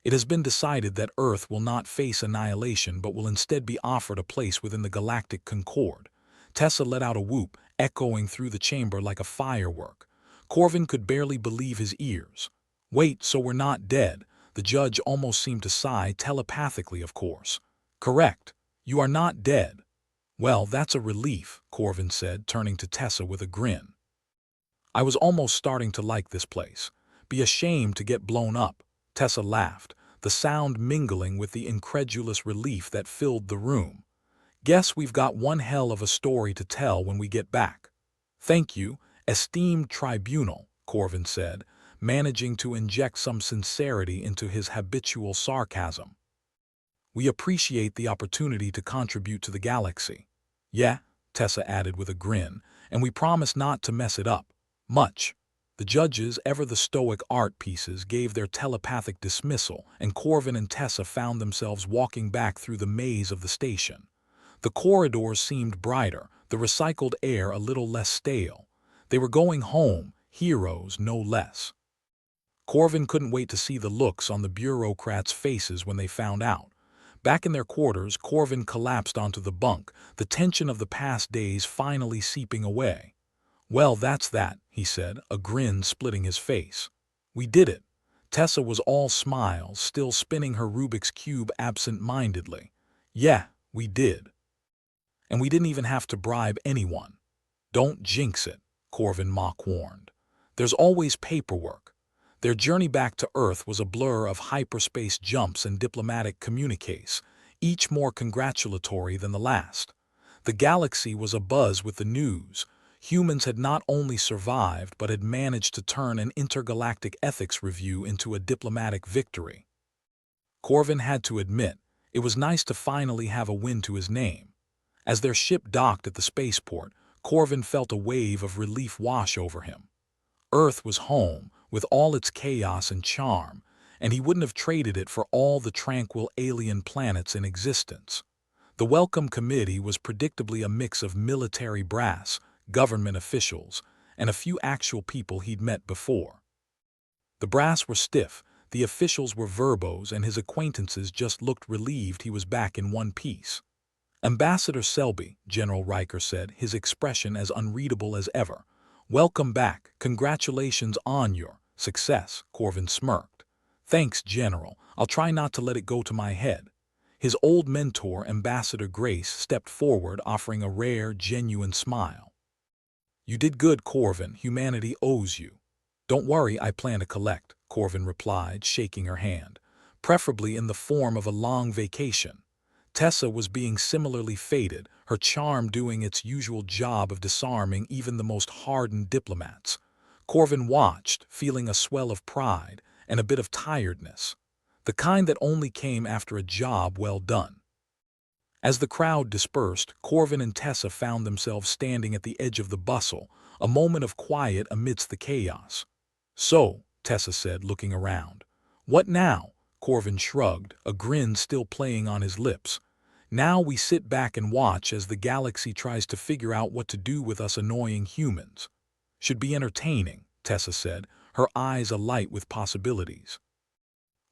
It has been decided that Earth will not face annihilation but will instead be offered a place within the galactic concord. Tessa let out a whoop, echoing through the chamber like a firework. Corvin could barely believe his ears. Wait, so we're not dead? The judge almost seemed to sigh, telepathically, of course. Correct. You are not dead. Well, that's a relief, Corvin said, turning to Tessa with a grin. I was almost starting to like this place. Be ashamed to get blown up. Tessa laughed, the sound mingling with the incredulous relief that filled the room. Guess we've got one hell of a story to tell when we get back. Thank you, esteemed tribunal, Corvin said, managing to inject some sincerity into his habitual sarcasm. We appreciate the opportunity to contribute to the galaxy. Yeah, Tessa added with a grin, and we promise not to mess it up. Much. The judges, ever the stoic art pieces, gave their telepathic dismissal, and Corvin and Tessa found themselves walking back through the maze of the station. The corridors seemed brighter, the recycled air a little less stale. They were going home, heroes no less. Corvin couldn't wait to see the looks on the bureaucrats' faces when they found out. Back in their quarters, Corvin collapsed onto the bunk, the tension of the past days finally seeping away. Well, that's that, he said, a grin splitting his face. We did it. Tessa was all smiles, still spinning her Rubik's Cube absent-mindedly. Yeah, we did. And we didn't even have to bribe anyone. Don't jinx it, Corvin mock warned. There's always paperwork. Their journey back to Earth was a blur of hyperspace jumps and diplomatic communiques, each more congratulatory than the last. The galaxy was abuzz with the news. Humans had not only survived but had managed to turn an intergalactic ethics review into a diplomatic victory. Corvin had to admit, it was nice to finally have a win to his name. As their ship docked at the spaceport, Corvin felt a wave of relief wash over him. Earth was home, with all its chaos and charm, and he wouldn't have traded it for all the tranquil alien planets in existence. The welcome committee was predictably a mix of military brass, government officials, and a few actual people he'd met before. The brass were stiff, the officials were verbose, and his acquaintances just looked relieved he was back in one piece. Ambassador Selby, General Riker said, his expression as unreadable as ever. Welcome back. Congratulations on your success, Corvin smirked. Thanks, General. I'll try not to let it go to my head. His old mentor, Ambassador Grace, stepped forward, offering a rare, genuine smile. You did good, Corvin. Humanity owes you. Don't worry, I plan to collect, Corvin replied, shaking her hand, preferably in the form of a long vacation. Tessa was being similarly fated, her charm doing its usual job of disarming even the most hardened diplomats. Corvin watched, feeling a swell of pride and a bit of tiredness, the kind that only came after a job well done. As the crowd dispersed, Corvin and Tessa found themselves standing at the edge of the bustle, a moment of quiet amidst the chaos. "So," Tessa said, looking around. "What now?" Corvin shrugged, a grin still playing on his lips. "Now we sit back and watch as the galaxy tries to figure out what to do with us annoying humans." "Should be entertaining," Tessa said, her eyes alight with possibilities.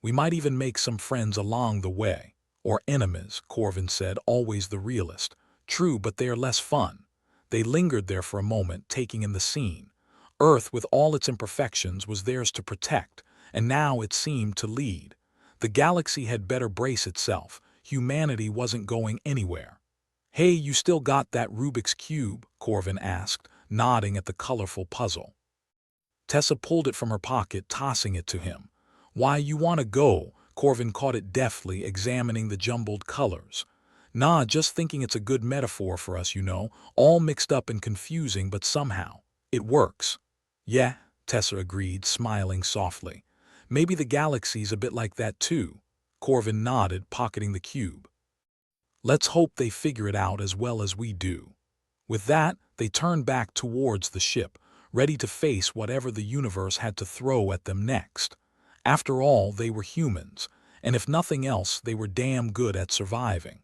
"We might even make some friends along the way. Or enemies," Corvin said, always the realist. "True, but they are less fun." They lingered there for a moment, taking in the scene. Earth, with all its imperfections, was theirs to protect, and now it seemed to lead. The galaxy had better brace itself. Humanity wasn't going anywhere. "Hey, you still got that Rubik's Cube?" Corvin asked, nodding at the colorful puzzle. Tessa pulled it from her pocket, tossing it to him. "Why, you want to go?" Corvin caught it deftly, examining the jumbled colors. "Nah, just thinking it's a good metaphor for us, you know, all mixed up and confusing, but somehow it works." "Yeah," Tessa agreed, smiling softly. "Maybe the galaxy's a bit like that too." Corvin nodded, pocketing the cube. "Let's hope they figure it out as well as we do." With that, they turned back towards the ship, ready to face whatever the universe had to throw at them next. After all, they were humans, and if nothing else, they were damn good at surviving.